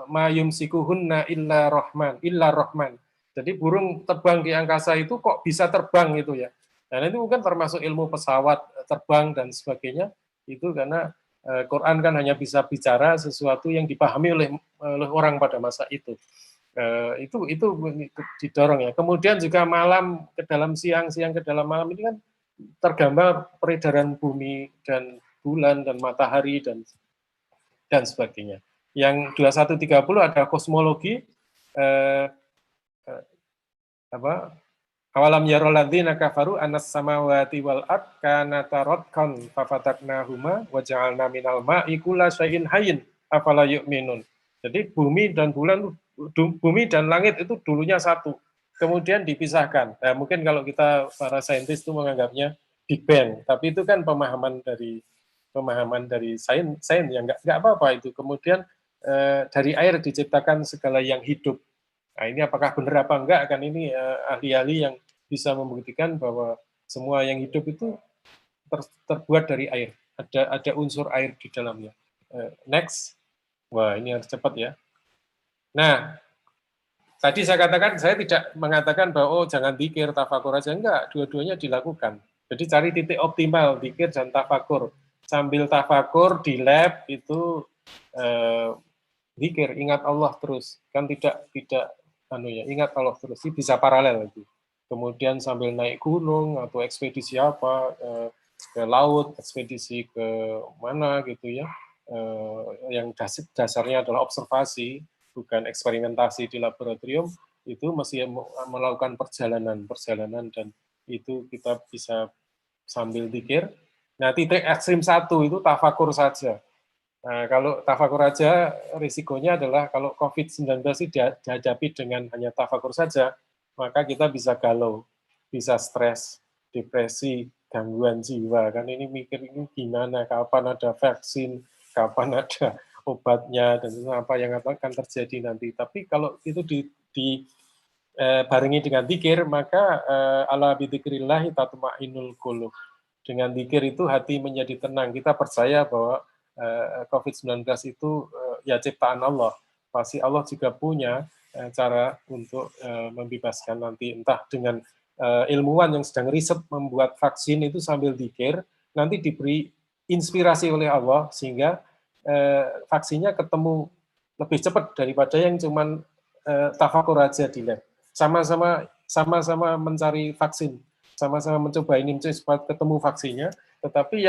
ma yumsikuhunna illa rahman. Jadi burung terbang di angkasa itu kok bisa terbang itu ya. Dan itu mungkin termasuk ilmu pesawat terbang dan sebagainya. Itu karena Quran kan hanya bisa bicara sesuatu yang dipahami oleh orang pada masa itu. Itu didorong ya. Kemudian juga malam ke dalam siang ke dalam malam ini kan tergambar peredaran bumi dan bulan dan matahari dan sebagainya. Yang 2130 ada kosmologi awalam yarol ladzina kafaru anas samawati wal ard kanata ratqan fafataknahuma wa ja'alna minal ma'i kulla syai'in hayyin afala yu'minun. Jadi bumi dan langit itu dulunya satu, kemudian dipisahkan. Nah, mungkin kalau kita para saintis itu menganggapnya Big Bang, tapi itu kan pemahaman dari sains yang nggak apa-apa itu. Kemudian dari air diciptakan segala yang hidup. Nah, ini apakah benar apa enggak, kan ini ahli-ahli yang bisa membuktikan bahwa semua yang hidup itu terbuat dari air. Ada unsur air di dalamnya. Next. Wah, ini harus cepat ya. Nah, tadi saya katakan, saya tidak mengatakan bahwa jangan dzikir, tafakur aja. Enggak, dua-duanya dilakukan. Jadi cari titik optimal, dzikir dan tafakur. Sambil tafakur di lab itu dzikir, ingat Allah terus. Kan tidak ingat Allah terus, bisa paralel lagi. Kemudian sambil naik gunung atau ekspedisi apa, ke laut, ekspedisi ke mana gitu ya, yang dasarnya adalah observasi, bukan eksperimentasi di laboratorium, itu masih melakukan perjalanan dan itu kita bisa sambil dzikir. Nah, titik ekstrim satu itu tafakur saja. Nah, kalau tafakur saja, risikonya adalah kalau COVID-19 dihadapi dengan hanya tafakur saja, maka kita bisa galau, bisa stres, depresi, gangguan jiwa. Kan ini mikir ini gimana, kapan ada vaksin, kapan ada obatnya, dan apa yang akan terjadi nanti. Tapi kalau itu barengi dengan dzikir, maka ala bidzikrillah tatma'innul qulub. Dengan dzikir itu hati menjadi tenang. Kita percaya bahwa COVID-19 itu ya ciptaan Allah. Pasti Allah juga punya cara untuk membebaskan nanti, entah dengan ilmuwan yang sedang riset membuat vaksin itu sambil dzikir, nanti diberi inspirasi oleh Allah sehingga vaksinnya ketemu lebih cepat daripada yang cuman tafakur aja di lab. Sama-sama mencari vaksin, sama-sama mencoba ini supaya ketemu vaksinnya, tetapi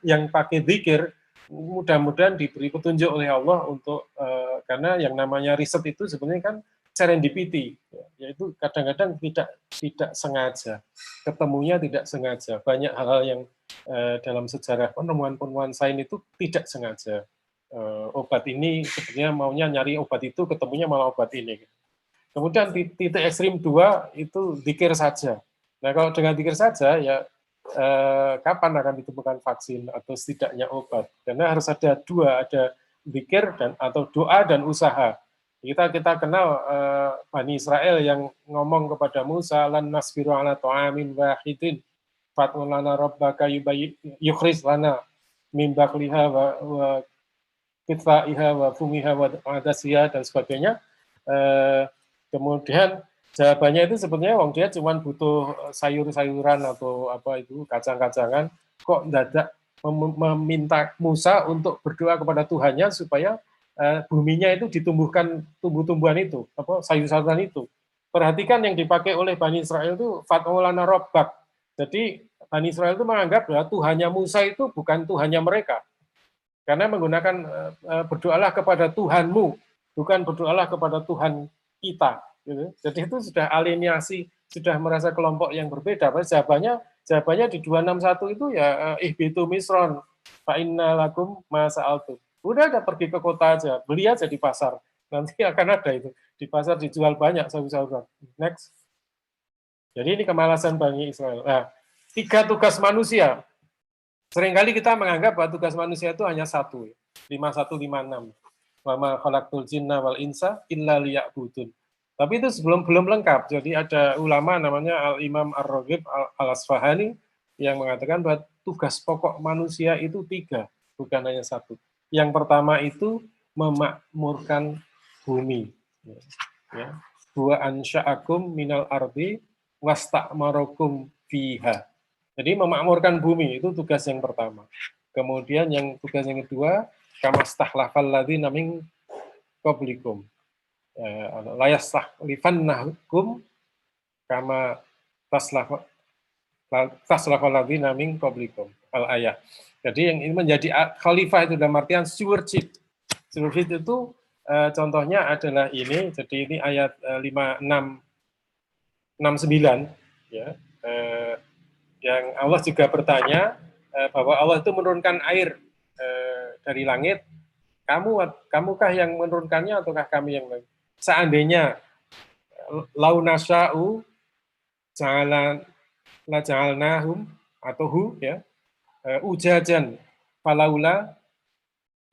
yang pakai dzikir mudah-mudahan diberi petunjuk oleh Allah untuk karena yang namanya riset itu sebenarnya kan serendipity, yaitu kadang-kadang tidak sengaja, ketemunya tidak sengaja. Banyak hal-hal yang dalam sejarah penemuan sains itu tidak sengaja. Obat ini sebenarnya maunya nyari obat itu, ketemunya malah obat ini. Kemudian titik ekstrim 2 itu dzikir saja. Nah, kalau dengan dzikir saja ya kapan akan ditemukan vaksin atau setidaknya obat? Karena harus ada dua, ada dzikir atau doa dan usaha. Kita kenal Bani Israel yang ngomong kepada Musa, lan nasbiru ala ta'amin wahidin fat'u lana rabbaka yukhrij lana min bakliha wa kitfa'iha wa fumiha wa adasiha dan sebagainya. Kemudian jawabannya itu sebenarnya dia cuma butuh sayur-sayuran atau apa itu, kacang-kacangan, kok dadak meminta Musa untuk berdoa kepada Tuhannya supaya buminya itu ditumbuhkan tumbuh-tumbuhan itu, apa sayur-sayuran itu. Perhatikan yang dipakai oleh Bani Israel itu fat'ulana rabbak. Jadi Bani Israel itu menganggap bahwa Tuhannya Musa itu bukan Tuhannya mereka. Karena menggunakan berdoalah kepada Tuhanmu, bukan berdoalah kepada Tuhan kita. gitu. Jadi itu sudah alienasi, sudah merasa kelompok yang berbeda. Jawabannya di 261 itu ya ihbitu misron fa inna lakum ma sa'altum. Udah ada pergi ke kota aja, beli aja di pasar. Nanti akan ada itu. Di pasar dijual banyak saudara-saudara. Next. Jadi ini kemalasan Bani Israel. Nah, 3 tugas manusia. Seringkali kita menganggap bahwa tugas manusia itu hanya 1. 5156. Wa ma khalaqtul jinna wal insa illa liya'budun. Tapi itu belum lengkap. Jadi ada ulama namanya Al-Imam Ar-Raghib Al-Asfahani yang mengatakan bahwa tugas pokok manusia itu 3, bukan hanya 1. Yang pertama itu memakmurkan bumi. Ya. Wa ansha'akum minal ardi wasta'marakum fiha. Jadi memakmurkan bumi itu tugas yang pertama. Kemudian tugas yang kedua, kamastahlafal ladzina min qablikum. La yastakhlifannakum kama taslafal ladzina min qablikum. Al-ayah. Jadi yang ini menjadi khalifah itu dalam artian stewardship. Stewardship itu contohnya adalah ini. Jadi ini ayat 5669 ya. Yang Allah juga bertanya bahwa Allah itu menurunkan air dari langit. Kamukah yang menurunkannya ataukah kami yang seandainya lau nasya'u ja'alnahum atau hu ya ujajan falaula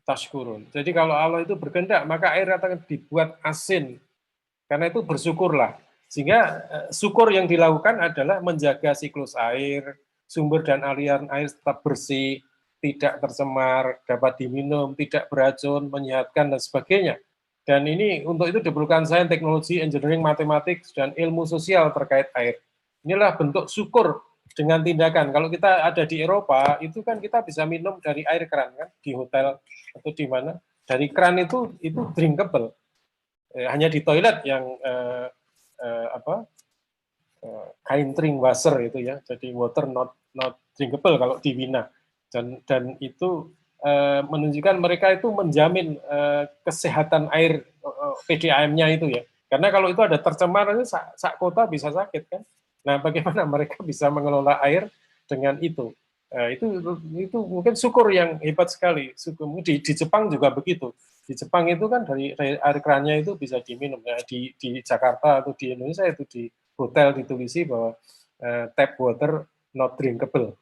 tashkurun. Jadi kalau Allah itu berkehendak maka air akan dibuat asin. Karena itu bersyukurlah. Sehingga syukur yang dilakukan adalah menjaga siklus air, sumber dan aliran air tetap bersih, tidak tercemar, dapat diminum, tidak beracun, menyehatkan, dan sebagainya. Dan ini untuk itu diperlukan sains, teknologi, engineering, matematik, dan ilmu sosial terkait air. Inilah bentuk syukur dengan tindakan. Kalau kita ada di Eropa, itu kan kita bisa minum dari air keran, kan, di hotel atau di mana. Dari keran itu drinkable. Hanya di toilet yang kain drink water itu ya, jadi water not drinkable kalau di Wina, dan itu menunjukkan mereka itu menjamin kesehatan air PDAM-nya itu ya, karena kalau itu ada tercemar itu sak kota bisa sakit kan. Nah, bagaimana mereka bisa mengelola air dengan itu? Itu mungkin syukur yang hebat sekali. Di Jepang juga begitu. Di Jepang itu kan dari air kerannya itu bisa diminum. Ya, di Jakarta atau di Indonesia itu di hotel ditulisi bahwa tap water not drinkable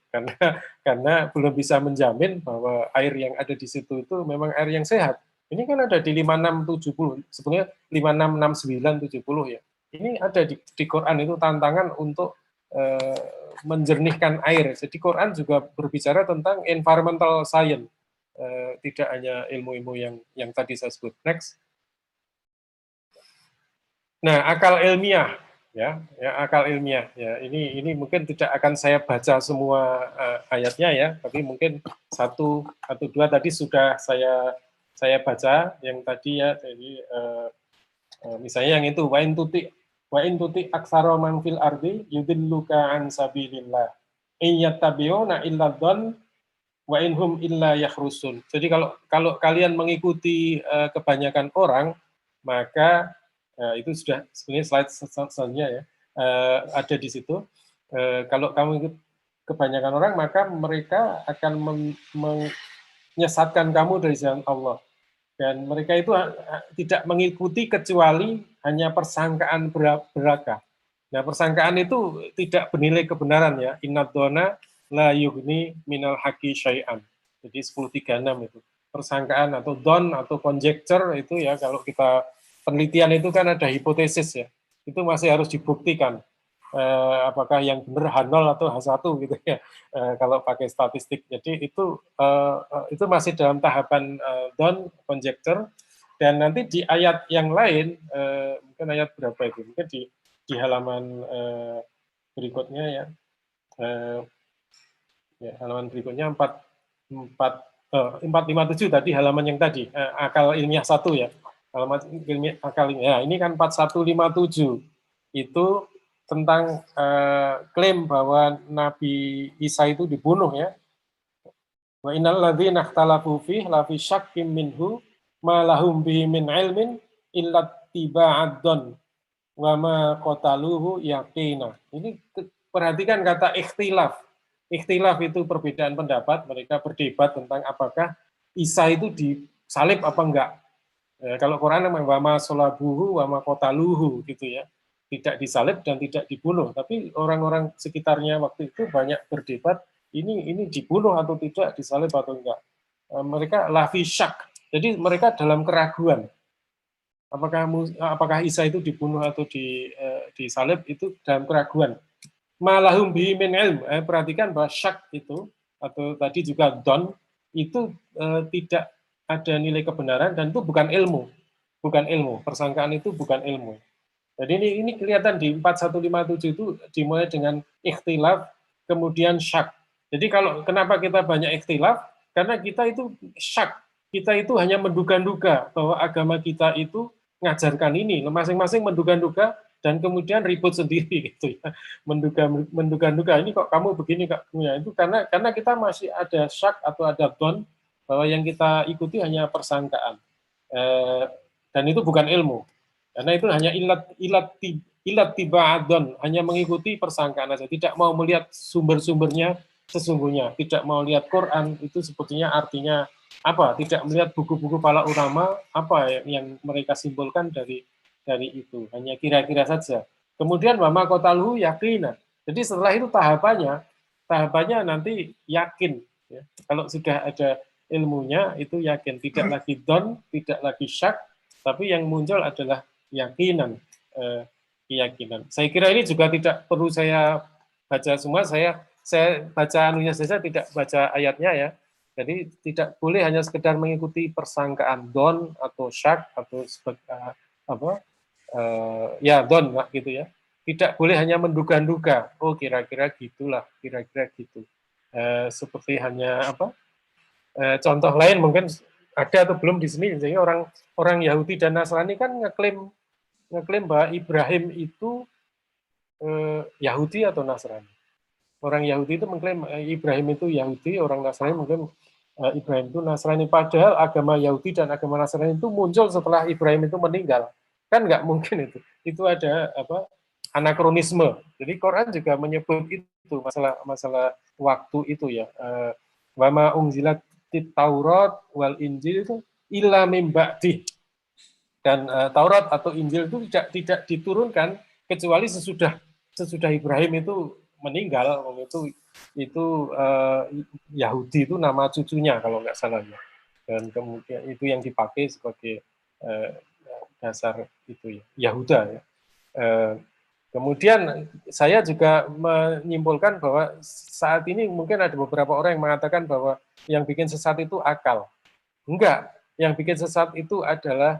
karena belum bisa menjamin bahwa air yang ada di situ itu memang air yang sehat. Ini kan ada di 5670, sebenarnya 566970 ya. Ini ada di Quran itu tantangan untuk menjernihkan air. Jadi Quran juga berbicara tentang environmental science, tidak hanya ilmu-ilmu yang tadi saya sebut. Next. Nah, akal ilmiah, ya akal ilmiah. Ya, ini mungkin tidak akan saya baca semua ayatnya ya, tapi mungkin 1 atau 2 tadi sudah saya baca yang tadi ya. Jadi misalnya yang itu wa in tuti aksara man fil ardi yudilluka an sabilillah iyattabi'una illa dzann wa inhum illa yakhrusun. Jadi kalau kalian mengikuti kebanyakan orang, maka itu sudah sebenarnya slide selanjutnya ya, ada di situ. Kalau kamu ikut kebanyakan orang, maka mereka akan menyesatkan kamu dari jalan Allah. Dan mereka itu tidak mengikuti kecuali hanya persangkaan belaka. Nah, persangkaan itu tidak bernilai kebenaran ya. Innad-dhona la yughni minal haqqi syai'an. Jadi 1036 itu. Persangkaan atau don atau conjecture itu ya, kalau kita penelitian itu kan ada hipotesis ya. Itu masih harus dibuktikan. Apakah yang benar H0 atau H1 gitu ya, kalau pakai statistik. Jadi itu masih dalam tahapan don conjecture. Dan nanti di ayat yang lain, mungkin ayat berapa itu? Mungkin di halaman berikutnya ya. Halaman berikutnya 457 tadi, halaman yang tadi, akal ilmiah 1 ya. Halaman ilmiah akal ilmiah. Ini kan 4157. Itu tentang klaim bahwa Nabi Isa itu dibunuh ya. Wa innal ladzina ikhtalafu fihi la fi syakkim minhu ma lahum bihi min ilmin illa tiba'ad dzann wa ma qataluhu yaqina. Ini perhatikan kata ikhtilaf. Ikhtilaf itu perbedaan pendapat, mereka berdebat tentang apakah Isa itu disalib apa enggak. Kalau Quran namanya wa ma salabuhu wa ma qataluhu gitu ya. Tidak disalib dan tidak dibunuh, tapi orang-orang sekitarnya waktu itu banyak berdebat ini dibunuh atau tidak, disalib atau enggak. Mereka lafi syak. Jadi mereka dalam keraguan. Apakah Isa itu dibunuh atau disalib itu dalam keraguan. Malahum bihi min ilm. Perhatikan bahwa syak itu atau tadi juga don itu tidak ada nilai kebenaran dan itu bukan ilmu. Bukan ilmu. Persangkaan itu bukan ilmu. Jadi ini kelihatan di 4157 itu dimulai dengan ikhtilaf kemudian syak. Jadi kenapa kita banyak ikhtilaf? Karena kita itu syak. Kita itu hanya menduga-duga bahwa agama kita itu ngajarkan ini, masing-masing menduga-duga dan kemudian ribut sendiri gitu ya, menduga-duga ini kok kamu begini kok ya, itu karena kita masih ada syak atau ada don bahwa yang kita ikuti hanya persangkaan dan itu bukan ilmu, karena itu hanya ilat tiba'adon, hanya mengikuti persangkaan saja, tidak mau melihat sumber-sumbernya sesungguhnya, tidak mau lihat Quran itu sebetulnya artinya apa, tidak melihat buku-buku para ulama apa yang mereka simpulkan dari itu, hanya kira-kira saja. Kemudian wama kotaluhu yakina. Jadi setelah itu tahapannya nanti yakin. Ya. Kalau sudah ada ilmunya itu yakin, tidak lagi don, tidak lagi syak, tapi yang muncul adalah yakinan, keyakinan. Saya kira ini juga tidak perlu saya baca semua, saya baca anunya saja, tidak baca ayatnya ya. Jadi tidak boleh hanya sekedar mengikuti persangkaan don atau syak atau ya don gitu ya. Tidak boleh hanya menduga-duga. Oh kira-kira gitulah, kira-kira gitu. Seperti hanya contoh lain mungkin ada atau belum di sini. Jadi orang Yahudi dan Nasrani kan ngeklaim bahwa Ibrahim itu Yahudi atau Nasrani. Orang Yahudi itu mengklaim Ibrahim itu Yahudi, orang Nasrani mengklaim Ibrahim itu Nasrani. Padahal agama Yahudi dan agama Nasrani itu muncul setelah Ibrahim itu meninggal. Kan nggak mungkin itu. Itu ada anakronisme. Jadi Quran juga menyebut itu masalah waktu itu ya. Wa ma unzilat Taurat wal Injil itu illa mim ba'di. Dan Taurat atau Injil itu tidak diturunkan kecuali sesudah Ibrahim itu meninggal. Itu Yahudi itu nama cucunya kalau nggak salah ya. Dan kemudian itu yang dipakai sebagai dasar itu ya, Yahuda ya. Kemudian saya juga menyimpulkan bahwa saat ini mungkin ada beberapa orang yang mengatakan bahwa yang bikin sesat itu akal. Enggak, yang bikin sesat itu adalah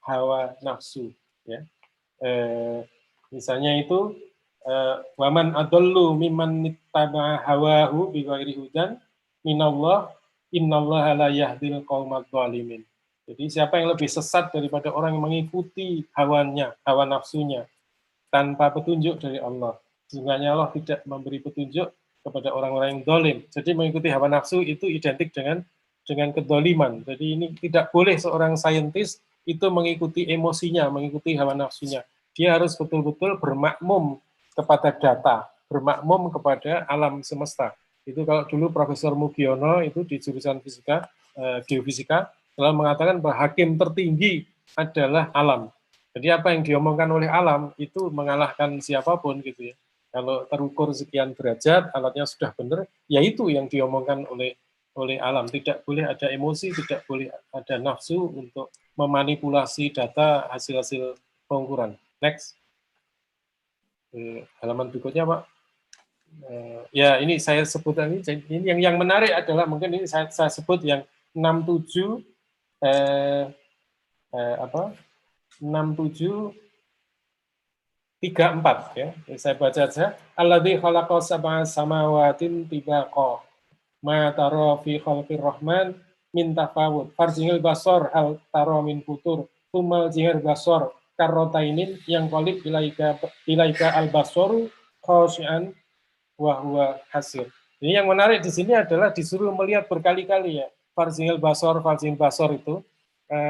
hawa nafsu. Ya. Misalnya itu waman adallu mimman nittaba hawahu bighairi hudan minallah innallaha la yahdil qaumadz zalimin. Jadi siapa yang lebih sesat daripada orang yang mengikuti hawa nafsunya tanpa petunjuk dari Allah. Sesungguhnya Allah tidak memberi petunjuk kepada orang-orang yang zalim. Jadi mengikuti hawa nafsu itu identik dengan kedoliman. Jadi ini tidak boleh seorang saintis itu mengikuti emosinya, mengikuti hawa nafsunya. Dia harus betul-betul bermakmum kepada data, bermakmum kepada alam semesta. Itu kalau dulu Profesor Mugiono itu di jurusan fisika, geofisika, telah mengatakan bahwa hakim tertinggi adalah alam. Jadi apa yang diomongkan oleh alam itu mengalahkan siapapun gitu ya. Kalau terukur sekian derajat, alatnya sudah benar, ya itu yang diomongkan oleh alam. Tidak boleh ada emosi, tidak boleh ada nafsu untuk memanipulasi data hasil-hasil pengukuran. Next. Halaman berikutnya, Pak. Ya, ini saya sebut ini yang menarik adalah mungkin ini saya sebut yang 67 6734 ya. Saya baca saja. Alladzi khalaqa sab'a samawatin tibaqa ma tara fi khalqir rahman min tafawut farjingil basar hal tara min futur tumal jingir basar karrotainin yang qalib ilaika al basaru khashian wa huwa hasir. Ini yang menarik di sini adalah disuruh melihat berkali-kali ya. Farjingil basar itu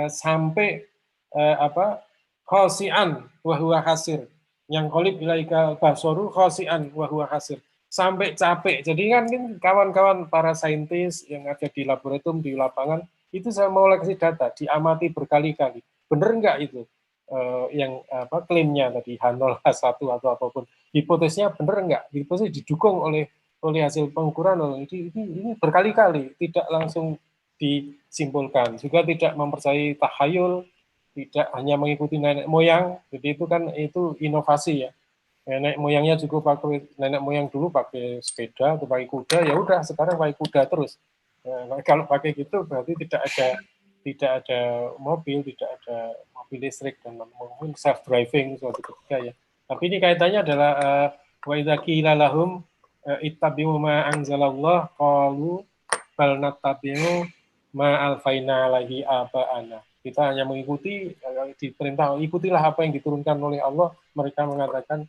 sampai khasi'an wa huwa hasir. Yang qalib ilaika basaru khasi'an wa huwa hasir. Sampai capek. Jadi kan kawan-kawan para saintis yang ada di laboratorium, di lapangan, itu saya mau koleksi data, diamati berkali-kali. Benar enggak itu? Yang klaimnya tadi H0, H1 atau apapun. Hipotesnya benar enggak? Hipotesis didukung oleh hasil pengukuran. Ini berkali-kali, tidak langsung disimpulkan. Juga tidak mempercayai tahayul, tidak hanya mengikuti nenek moyang. Jadi itu inovasi ya. Nenek moyangnya juga pakai, nenek moyang dulu pakai sepeda atau pakai kuda, ya udah sekarang pakai kuda terus. Kalau pakai gitu berarti tidak ada mobil, tidak ada mobil listrik dan mungkin self driving suatu ketika ya. Tapi ini kaitannya adalah wa idza qila lahum ittabi'u ma anzalallah qalu bal nattabi'u ma alfaina alaihi aba'ana. Kita hanya mengikuti, diperintah ikutilah apa yang diturunkan oleh Allah. Mereka mengatakan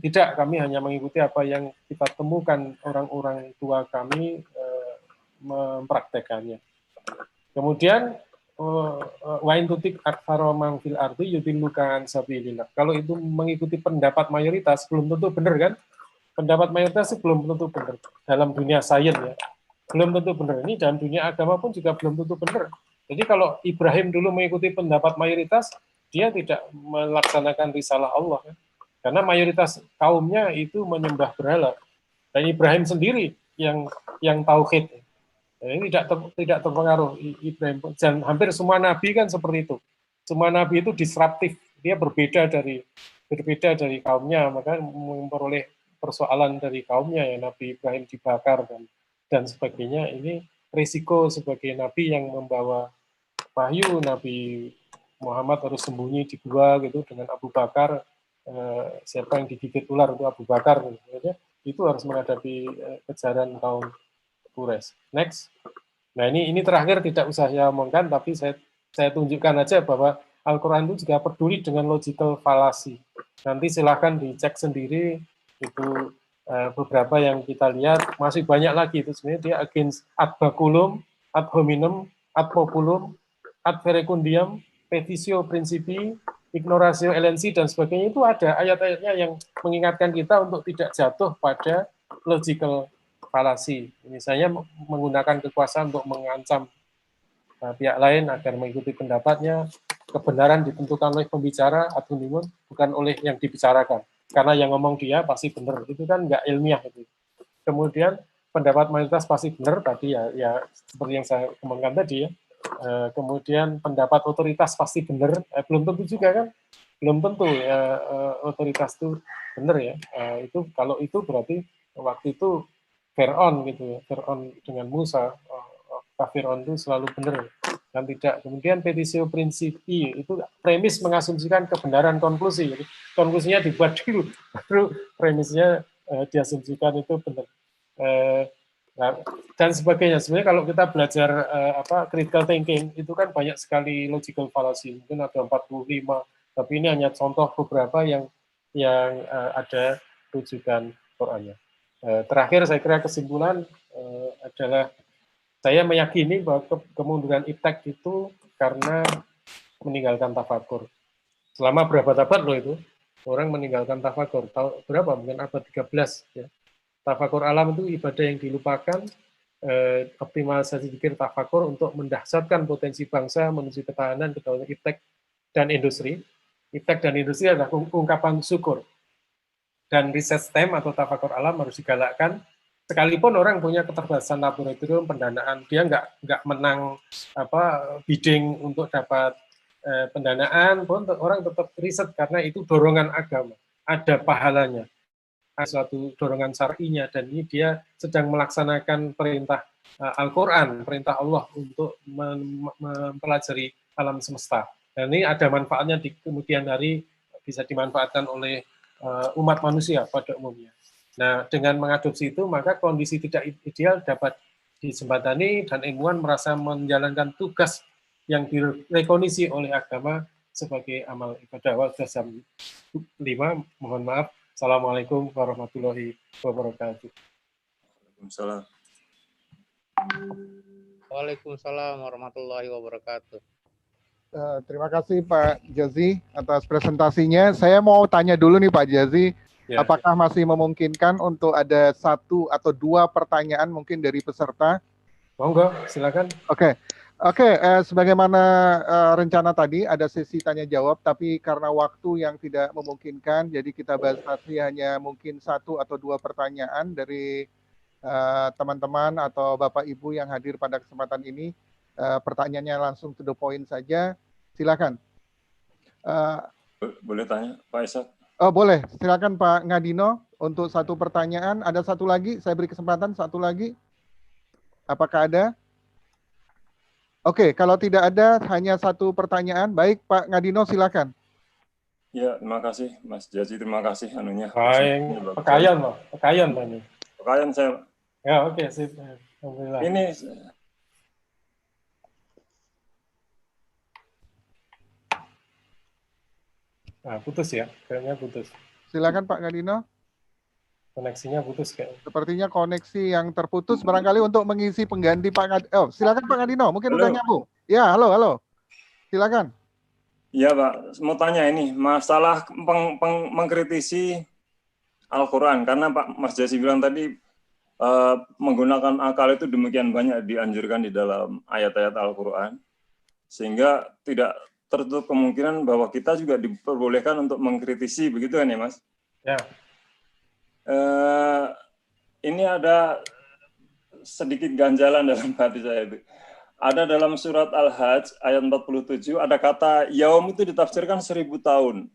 tidak, kami hanya mengikuti apa yang kita temukan orang-orang tua kami mempraktekannya. Kemudian wa in tutik aktsara man fil ardi yudilluka an sabilillah. Kalau itu mengikuti pendapat mayoritas belum tentu benar kan? Pendapat mayoritas itu belum tentu benar dalam dunia sains ya. Belum tentu benar. Ini dalam dunia agama pun juga belum tentu benar. Jadi kalau Ibrahim dulu mengikuti pendapat mayoritas, dia tidak melaksanakan risalah Allah kan? Karena mayoritas kaumnya itu menyembah berhala. Dan Ibrahim sendiri yang tauhid. Ini tidak terpengaruh Ibrahim. Dan hampir semua nabi kan seperti itu. Semua nabi itu disruptif. Dia berbeda dari kaumnya, maka memperoleh persoalan dari kaumnya ya. Nabi Ibrahim dibakar dan sebagainya. Ini risiko sebagai nabi yang membawa wahyu. Nabi Muhammad harus sembunyi di gua gitu dengan Abu Bakar. Siapa yang digigit ular itu Abu Bakar itu harus menghadapi kejaran kaum Quraisy. Next. Nah ini terakhir tidak usah saya omongkan, tapi saya tunjukkan aja bahwa Al-Quran itu juga peduli dengan logical fallacy. Nanti silahkan dicek sendiri, itu beberapa yang kita lihat, masih banyak lagi itu sebenarnya dia against ad baculum, ad hominem, ad populum, ad verecundiam, petitio principi, ignoratio elensi, dan sebagainya. Itu ada ayat-ayatnya yang mengingatkan kita untuk tidak jatuh pada logical fallacy. Misalnya menggunakan kekuasaan untuk mengancam pihak lain agar mengikuti pendapatnya. Kebenaran ditentukan oleh pembicara atau bukan oleh yang dibicarakan. Karena yang ngomong dia pasti benar. Itu kan nggak ilmiah itu. Kemudian pendapat mayoritas pasti benar tadi ya seperti yang saya kembangkan tadi ya. Kemudian pendapat otoritas pasti benar. Belum tentu juga kan. Belum tentu ya otoritas itu benar ya. Itu kalau itu berarti waktu itu Fir'aun gitu ya, Fir'aun dengan Musa, Fir'aun itu selalu benar dan tidak. Kemudian petitio principi itu premis mengasumsikan kebenaran konklusi. Jadi konklusinya dibuat dulu, baru premisnya diasumsikan itu benar. Dan sebagainya. Sebenarnya kalau kita belajar critical thinking itu kan banyak sekali logical fallacy. Mungkin ada 45, tapi ini hanya contoh beberapa yang ada rujukan Qurannya. Terakhir saya kira kesimpulan adalah saya meyakini bahwa kemunduran Iptek itu karena meninggalkan tafakur. Selama berapa abad loh itu orang meninggalkan tafakur. Tahun berapa? Mungkin abad 13 ya. Tafakur alam itu ibadah yang dilupakan, optimalisasi zikir tafakur untuk mendahsyatkan potensi bangsa menuju ketahanan, kedaulatan Iptek dan industri. Iptek dan industri adalah ungkapan syukur. Dan riset STEM atau tafakur alam harus digalakkan. Sekalipun orang punya keterbatasan laboratorium pendanaan, dia nggak menang bidding untuk dapat pendanaan, pun orang tetap riset karena itu dorongan agama, ada pahalanya, ada suatu dorongan syar'inya, dan ini dia sedang melaksanakan perintah Al-Quran, perintah Allah untuk mempelajari alam semesta. Dan ini ada manfaatnya di kemudian hari, bisa dimanfaatkan oleh umat manusia pada umumnya. Nah, dengan mengadopsi itu, maka kondisi tidak ideal dapat dijembatani dan ilmuwan merasa menjalankan tugas yang direkognisi oleh agama sebagai amal ibadah. Sudah jam 5, mohon maaf. Assalamualaikum warahmatullahi wabarakatuh. Waalaikumsalam. Waalaikumsalam warahmatullahi wabarakatuh. Terima kasih Pak Jazi atas presentasinya. Saya mau tanya dulu nih Pak Jazi, Ya. apakah masih memungkinkan untuk ada 1 atau 2 pertanyaan mungkin dari peserta? Monggo, silakan. Oke, sebagaimana rencana tadi ada sesi tanya jawab, tapi karena waktu yang tidak memungkinkan, jadi kita batasi hanya mungkin 1 atau 2 pertanyaan dari teman-teman atau Bapak Ibu yang hadir pada kesempatan ini. Pertanyaannya langsung to the point saja. Silakan. Boleh tanya, Pak Ishak? Oh boleh, silakan Pak Ngadino untuk 1 pertanyaan. Ada 1 lagi, saya beri kesempatan 1 lagi. Apakah ada? Oke, kalau tidak ada, hanya 1 pertanyaan. Baik, Pak Ngadino, silakan. Ya, terima kasih, Mas Jazi. Terima kasih anunya. Baik, pekayan loh, pekayan Pak ini. Pekayan saya. Ya, oke, sip. Alhamdulillah. Ini Nah, putus ya, kayaknya putus. Silakan Pak Ngadino. Koneksinya putus kayaknya. Sepertinya koneksi yang terputus, barangkali untuk mengisi pengganti Pak Ngadino. Oh, silakan Pak Ngadino, mungkin udah nyambung. Ya, halo. Silakan. Iya Pak, mau tanya ini, masalah mengkritisi Al-Quran. Karena Pak Mas Jazi bilang tadi, menggunakan akal itu demikian banyak dianjurkan di dalam ayat-ayat Al-Quran. Sehingga tidak tertutup kemungkinan bahwa kita juga diperbolehkan untuk mengkritisi, begitu kan ya Mas? Ya. Ini ada sedikit ganjalan dalam hati saya itu. Ada dalam surat Al-Hajj ayat 47 ada kata yaum itu ditafsirkan 1000 tahun.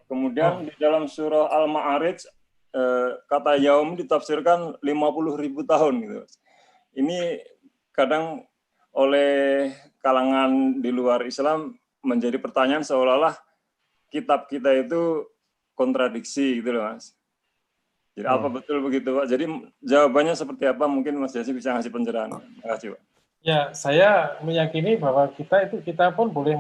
Kemudian di dalam surah Al-Ma'arij kata yaum ditafsirkan 50.000 tahun gitu. Ini kadang oleh kalangan di luar Islam menjadi pertanyaan seolah-olah kitab kita itu kontradiksi gitu loh Mas. Jadi apa betul begitu Pak? Jadi jawabannya seperti apa? Mungkin Mas Jazi bisa ngasih pencerahan. Terima kasih Pak. Ya, saya meyakini bahwa kita pun boleh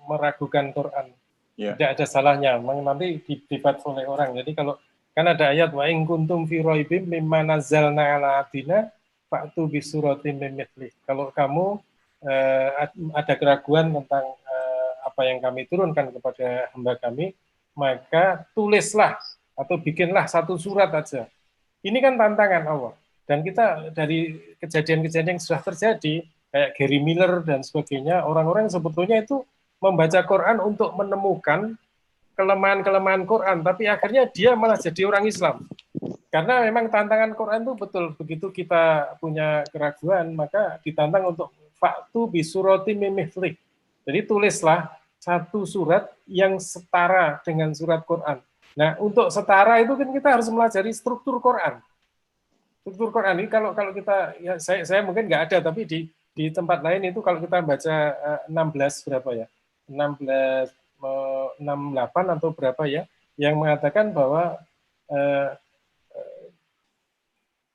meragukan Quran. Ya. Tidak ada salahnya. Nanti didebat oleh orang. Jadi kalau kan ada ayat wa in kuntum fi raibim mimma nazzalna ala abdina fa'tu bi suratin min mithlih. Kalau kamu ada keraguan tentang apa yang kami turunkan kepada hamba kami, maka tulislah atau bikinlah 1 surat aja. Ini kan tantangan Allah. Dan kita dari kejadian-kejadian yang sudah terjadi, kayak Gary Miller dan sebagainya, orang-orang sebetulnya itu membaca Quran untuk menemukan kelemahan-kelemahan Quran, tapi akhirnya dia malah jadi orang Islam. Karena memang tantangan Quran itu betul, begitu kita punya keraguan, maka ditantang untuk fa'tu bi suratin min mithlih. Jadi tulislah 1 surat yang setara dengan surat Quran. Nah, untuk setara itu kan kita harus melajari struktur Quran. Struktur Quran ini kalau kita, ya saya mungkin nggak ada, tapi di tempat lain itu kalau kita baca 16 berapa ya? 68 atau berapa ya? Yang mengatakan bahwa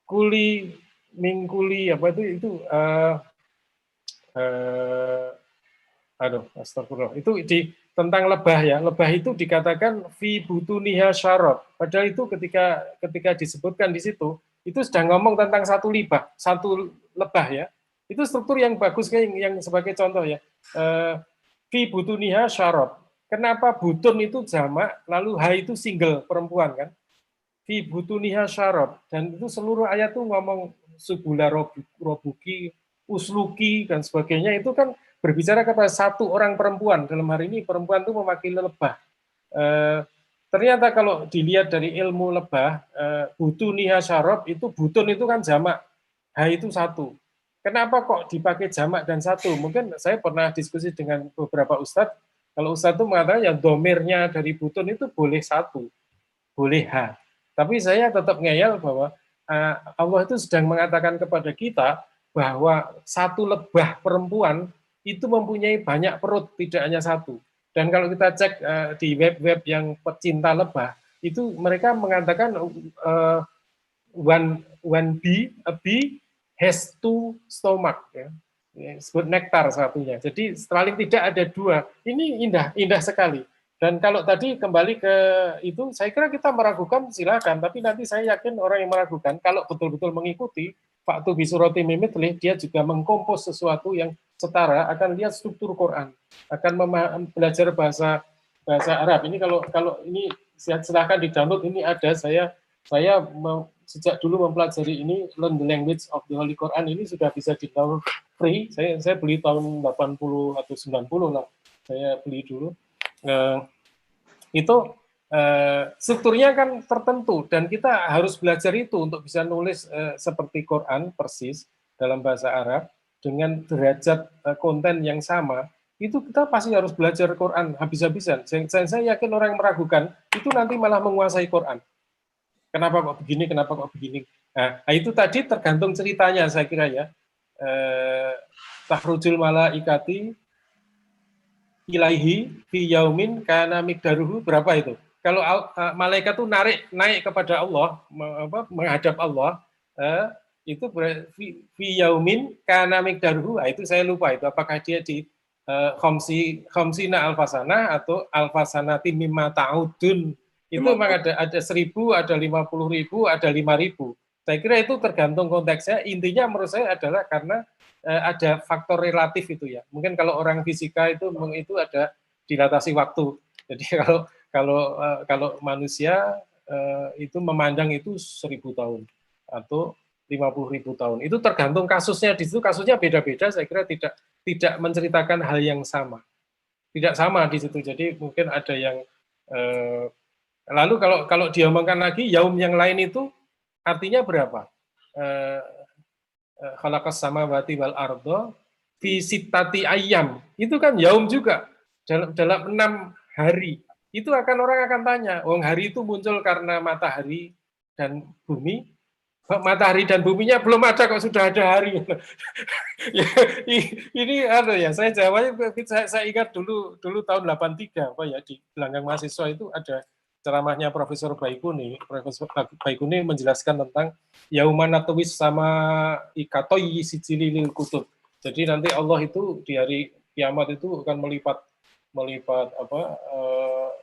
kuli mingkuli apa itu astagfirullah. Itu tentang lebah ya. Lebah itu dikatakan fi butuniha syarab. Padahal itu ketika disebutkan di situ, itu sedang ngomong tentang 1 lebah ya. Itu struktur yang bagus kayak yang sebagai contoh ya. Fi butuniha syarab. Kenapa butun itu jamak, lalu ha itu single perempuan kan? Fi butuniha syarab. Dan itu seluruh ayat tuh ngomong subula robuki, usluki dan sebagainya, itu kan berbicara kepada 1 orang perempuan. Dalam hari ini perempuan itu mewakili lebah. Ternyata kalau dilihat dari ilmu lebah, butuniha syarab itu butun itu kan jamak, ha itu 1. Kenapa kok dipakai jamak dan 1? Mungkin saya pernah diskusi dengan beberapa ustadz. Kalau ustadz itu mengatakan ya domirnya dari butun itu boleh 1, boleh ha. Tapi saya tetap ngeyel bahwa Allah itu sedang mengatakan kepada kita bahwa 1 lebah perempuan itu mempunyai banyak perut, tidak hanya 1. Dan kalau kita cek di web-web yang pecinta lebah, itu mereka mengatakan one bee has 2 stomach, ya. Disebut nektar satunya. Jadi paling tidak ada 2. Ini indah sekali. Dan kalau tadi kembali ke itu, saya kira kita meragukan silakan, tapi nanti saya yakin orang yang meragukan kalau betul-betul mengikuti Fa'tu bi suratin min mithlih, dia juga mengkompos sesuatu yang setara akan lihat struktur Quran, akan belajar bahasa Arab. Ini kalau ini silahkan di-download, ini ada saya sejak dulu mempelajari ini, Learn the Language of the Holy Quran, ini sudah bisa di-download free. Saya beli tahun 80 atau 90 lah. Saya beli dulu. Itu strukturnya kan tertentu dan kita harus belajar itu untuk bisa nulis seperti Quran persis dalam bahasa Arab dengan derajat konten yang sama. Itu kita pasti harus belajar Quran habis-habisan. Saya yakin orang yang meragukan itu nanti malah menguasai Quran. Kenapa kok begini, kenapa kok begini. Nah, itu tadi tergantung ceritanya saya kira ya. Tahrujul malaikati ilaihi fi yaumin kana miqdaruhu, berapa itu? Kalau malaikat itu naik kepada Allah, menghadap Allah, itu fi yaumin kana miqdaruhu, itu saya lupa itu apakah dia di khamsina alfasana atau alfasanati mimma ta'udun. Itu memang ada 1.000, ada 50.000, ada 5.000. Saya kira itu tergantung konteksnya. Intinya menurut saya adalah karena ada faktor relatif itu ya. Mungkin kalau orang fisika itu ada dilatasi waktu. Jadi kalau manusia itu memandang itu 1.000 tahun atau 50.000 tahun. Itu tergantung kasusnya. Di situ kasusnya beda-beda. Saya kira tidak menceritakan hal yang sama. Tidak sama di situ. Jadi mungkin ada yang lalu kalau diomongkan lagi yaum yang lain itu artinya berapa? Khalaqas samawati wal ardo fi sittati ayyam. Itu kan yaum juga dalam 6 hari. Itu orang akan tanya, hari itu muncul karena matahari dan bumi. Matahari dan buminya belum ada kok sudah ada hari. Ini saya jawabnya, saya ingat dulu tahun 83 di gelanggang mahasiswa itu ada ceramahnya Profesor Baikuni. Profesor Baikuni menjelaskan tentang yaumanatwis sama ikatoi sijilil kutub. Jadi nanti Allah itu di hari kiamat itu akan melipat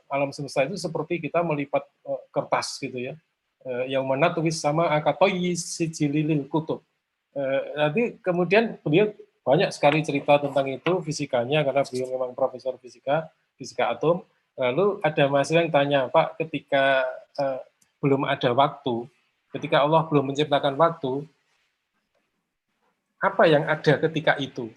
alam semesta itu seperti kita melipat kertas gitu ya. Yaumanatwis sama akatoi sijilil kutub. Nanti kemudian beliau banyak sekali cerita tentang itu fisikanya karena beliau memang profesor fisika atom. Lalu ada mahasiswa yang tanya, Pak, ketika belum ada waktu, ketika Allah belum menciptakan waktu, apa yang ada ketika itu?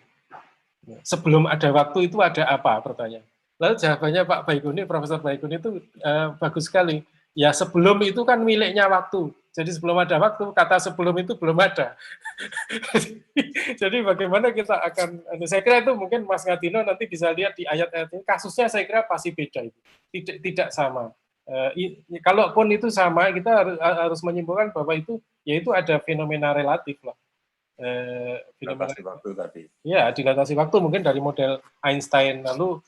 Sebelum ada waktu itu ada apa? Pertanyaan. Lalu jawabannya Pak Baikuni, Profesor Baikuni itu bagus sekali. Ya sebelum itu kan miliknya waktu. Jadi sebelum ada waktu, kata sebelum itu belum ada. Jadi bagaimana kita akan, saya kira itu mungkin Mas Ngadino nanti bisa lihat di ayat-ayat ini, kasusnya saya kira pasti beda itu. Tidak sama. Kalaupun itu sama, kita harus menyimpulkan bahwa itu, yaitu ada fenomena relatif lah. Dilatasi waktu tadi. Ya, dilatasi waktu mungkin dari model Einstein, lalu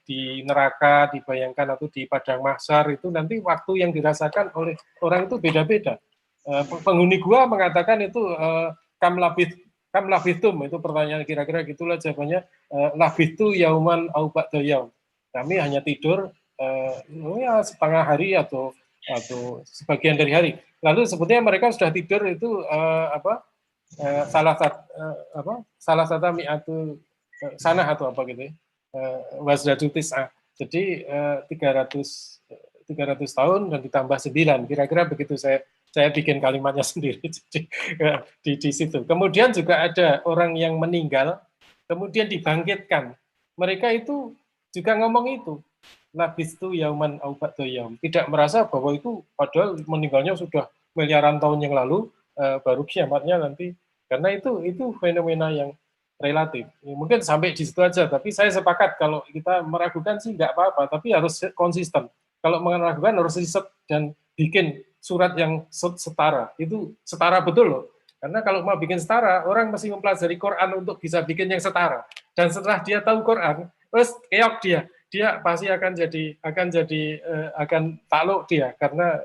di neraka dibayangkan atau di padang mahsyar itu nanti waktu yang dirasakan oleh orang itu beda-beda. Penghuni gua mengatakan itu kam labitum, itu pertanyaan kira-kira gitulah jawabannya, labitu yauman au ba'da yaum. Kami hanya tidur ya setengah hari atau sebagian dari hari. Lalu sebetulnya mereka sudah tidur itu salah satu mi'atu sanah atau apa gitu ya. Wasdadu tis'ah. Jadi 300 tahun dan ditambah 9. Kira-kira begitu saya bikin kalimatnya sendiri. Jadi, di situ. Kemudian juga ada orang yang meninggal kemudian dibangkitkan. Mereka itu juga ngomong itu. Labistu yauman au ba'da yaum. Tidak merasa bahwa itu padahal meninggalnya sudah miliaran tahun yang lalu, baru kiamatnya nanti. Karena itu fenomena yang relatif. Mungkin sampai di situ aja, tapi saya sepakat kalau kita meragukan sih nggak apa-apa, tapi harus konsisten. Kalau meragukan harus riset dan bikin surat yang setara. Itu setara betul loh. Karena kalau mau bikin setara, orang mesti mempelajari Quran untuk bisa bikin yang setara. Dan setelah dia tahu Quran, terus keok dia pasti akan takluk dia karena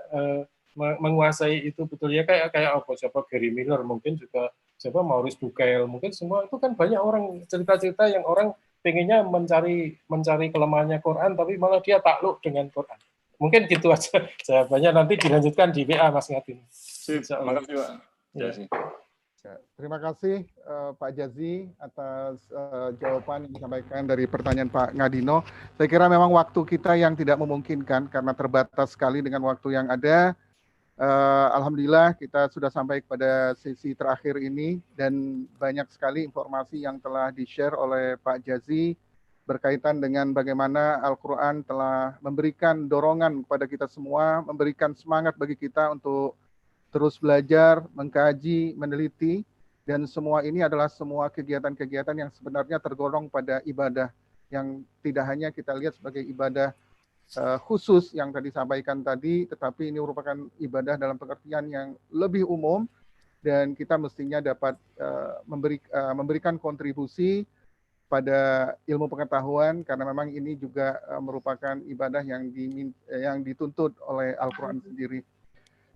menguasai itu betul ya, kayak apa siapa Gary Miller, mungkin juga siapa Maurice Bucaille, mungkin semua itu kan banyak orang cerita-cerita yang orang pengennya mencari kelemahannya Quran tapi malah dia takluk dengan Quran. Mungkin gitu aja jawabannya, nanti dilanjutkan di WA Mas Ngatin. Terima kasih Pak. Ya. Ya, terima kasih Pak Jazi atas jawaban yang disampaikan dari pertanyaan Pak Ngadino. Saya kira memang waktu kita yang tidak memungkinkan karena terbatas sekali dengan waktu yang ada. Alhamdulillah kita sudah sampai pada sesi terakhir ini dan banyak sekali informasi yang telah di-share oleh Pak Jazi berkaitan dengan bagaimana Al-Quran telah memberikan dorongan kepada kita semua, memberikan semangat bagi kita untuk terus belajar, mengkaji, meneliti, dan semua ini adalah semua kegiatan-kegiatan yang sebenarnya tergolong pada ibadah, yang tidak hanya kita lihat sebagai ibadah khusus yang tadi disampaikan tadi, tetapi ini merupakan ibadah dalam pengertian yang lebih umum, dan kita mestinya dapat memberikan kontribusi pada ilmu pengetahuan, karena memang ini juga merupakan ibadah yang dituntut oleh Al-Quran sendiri.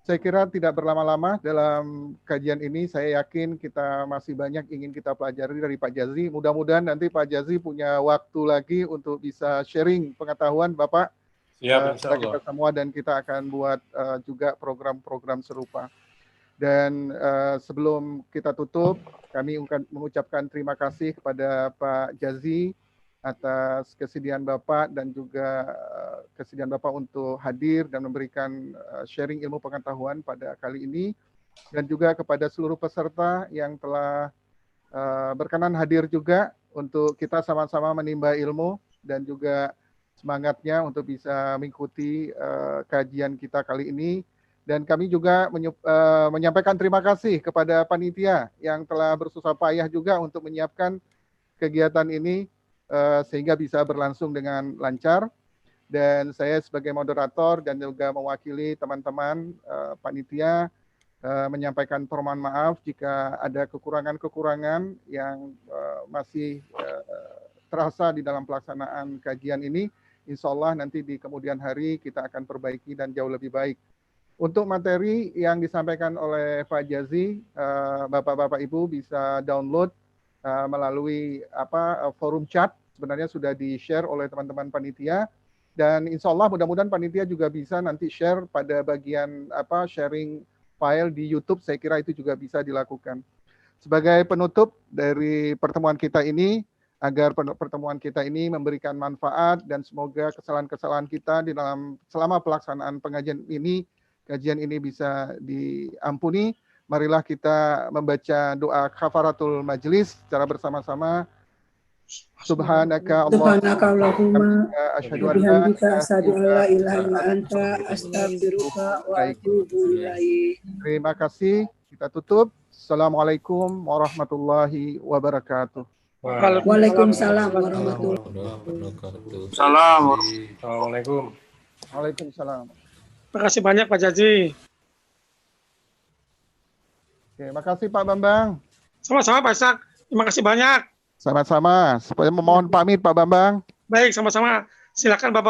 Saya kira tidak berlama-lama dalam kajian ini, saya yakin kita masih banyak ingin kita pelajari dari Pak Jazi. Mudah-mudahan nanti Pak Jazi punya waktu lagi untuk bisa sharing pengetahuan Bapak kepada kita semua, dan kita akan buat juga program-program serupa. Dan sebelum kita tutup, kami mengucapkan terima kasih kepada Pak Jazi atas kesediaan Bapak dan juga kesediaan Bapak untuk hadir dan memberikan sharing ilmu pengetahuan pada kali ini, dan juga kepada seluruh peserta yang telah berkenan hadir juga untuk kita sama-sama menimba ilmu dan juga semangatnya untuk bisa mengikuti kajian kita kali ini. Dan kami juga menyampaikan terima kasih kepada panitia yang telah bersusah payah juga untuk menyiapkan kegiatan ini sehingga bisa berlangsung dengan lancar. Dan saya sebagai moderator dan juga mewakili teman-teman panitia menyampaikan permohonan maaf jika ada kekurangan-kekurangan yang masih terasa di dalam pelaksanaan kajian ini. Insya Allah nanti di kemudian hari kita akan perbaiki dan jauh lebih baik. Untuk materi yang disampaikan oleh Pak Jazi, Bapak-Bapak Ibu bisa download melalui forum chat, sebenarnya sudah di-share oleh teman-teman panitia, dan insya Allah mudah-mudahan panitia juga bisa nanti share pada bagian sharing file di YouTube, saya kira itu juga bisa dilakukan. Sebagai penutup dari pertemuan kita ini, agar pertemuan kita ini memberikan manfaat dan semoga kesalahan-kesalahan kita di dalam selama pelaksanaan kajian ini bisa diampuni. Marilah kita membaca doa kafaratul majlis secara bersama-sama. Subhanaka Allahumma asyhadu an bihamdika asyhadu an la ilaha illa anta astaghfiruka wa atubu ilaik. Terima kasih. Kita tutup. Assalamualaikum warahmatullahi wabarakatuh. Waalaikumsalam warahmatullahi wabarakatuh. Assalamualaikum. Waalaikumsalam. Terima kasih banyak Pak Jazi. Oke, makasih Pak Bambang. Sama-sama Pak Ishak. Terima kasih banyak. Sama-sama. Saya memohon pamit Pak Bambang. Baik, sama-sama. Silakan Bapak.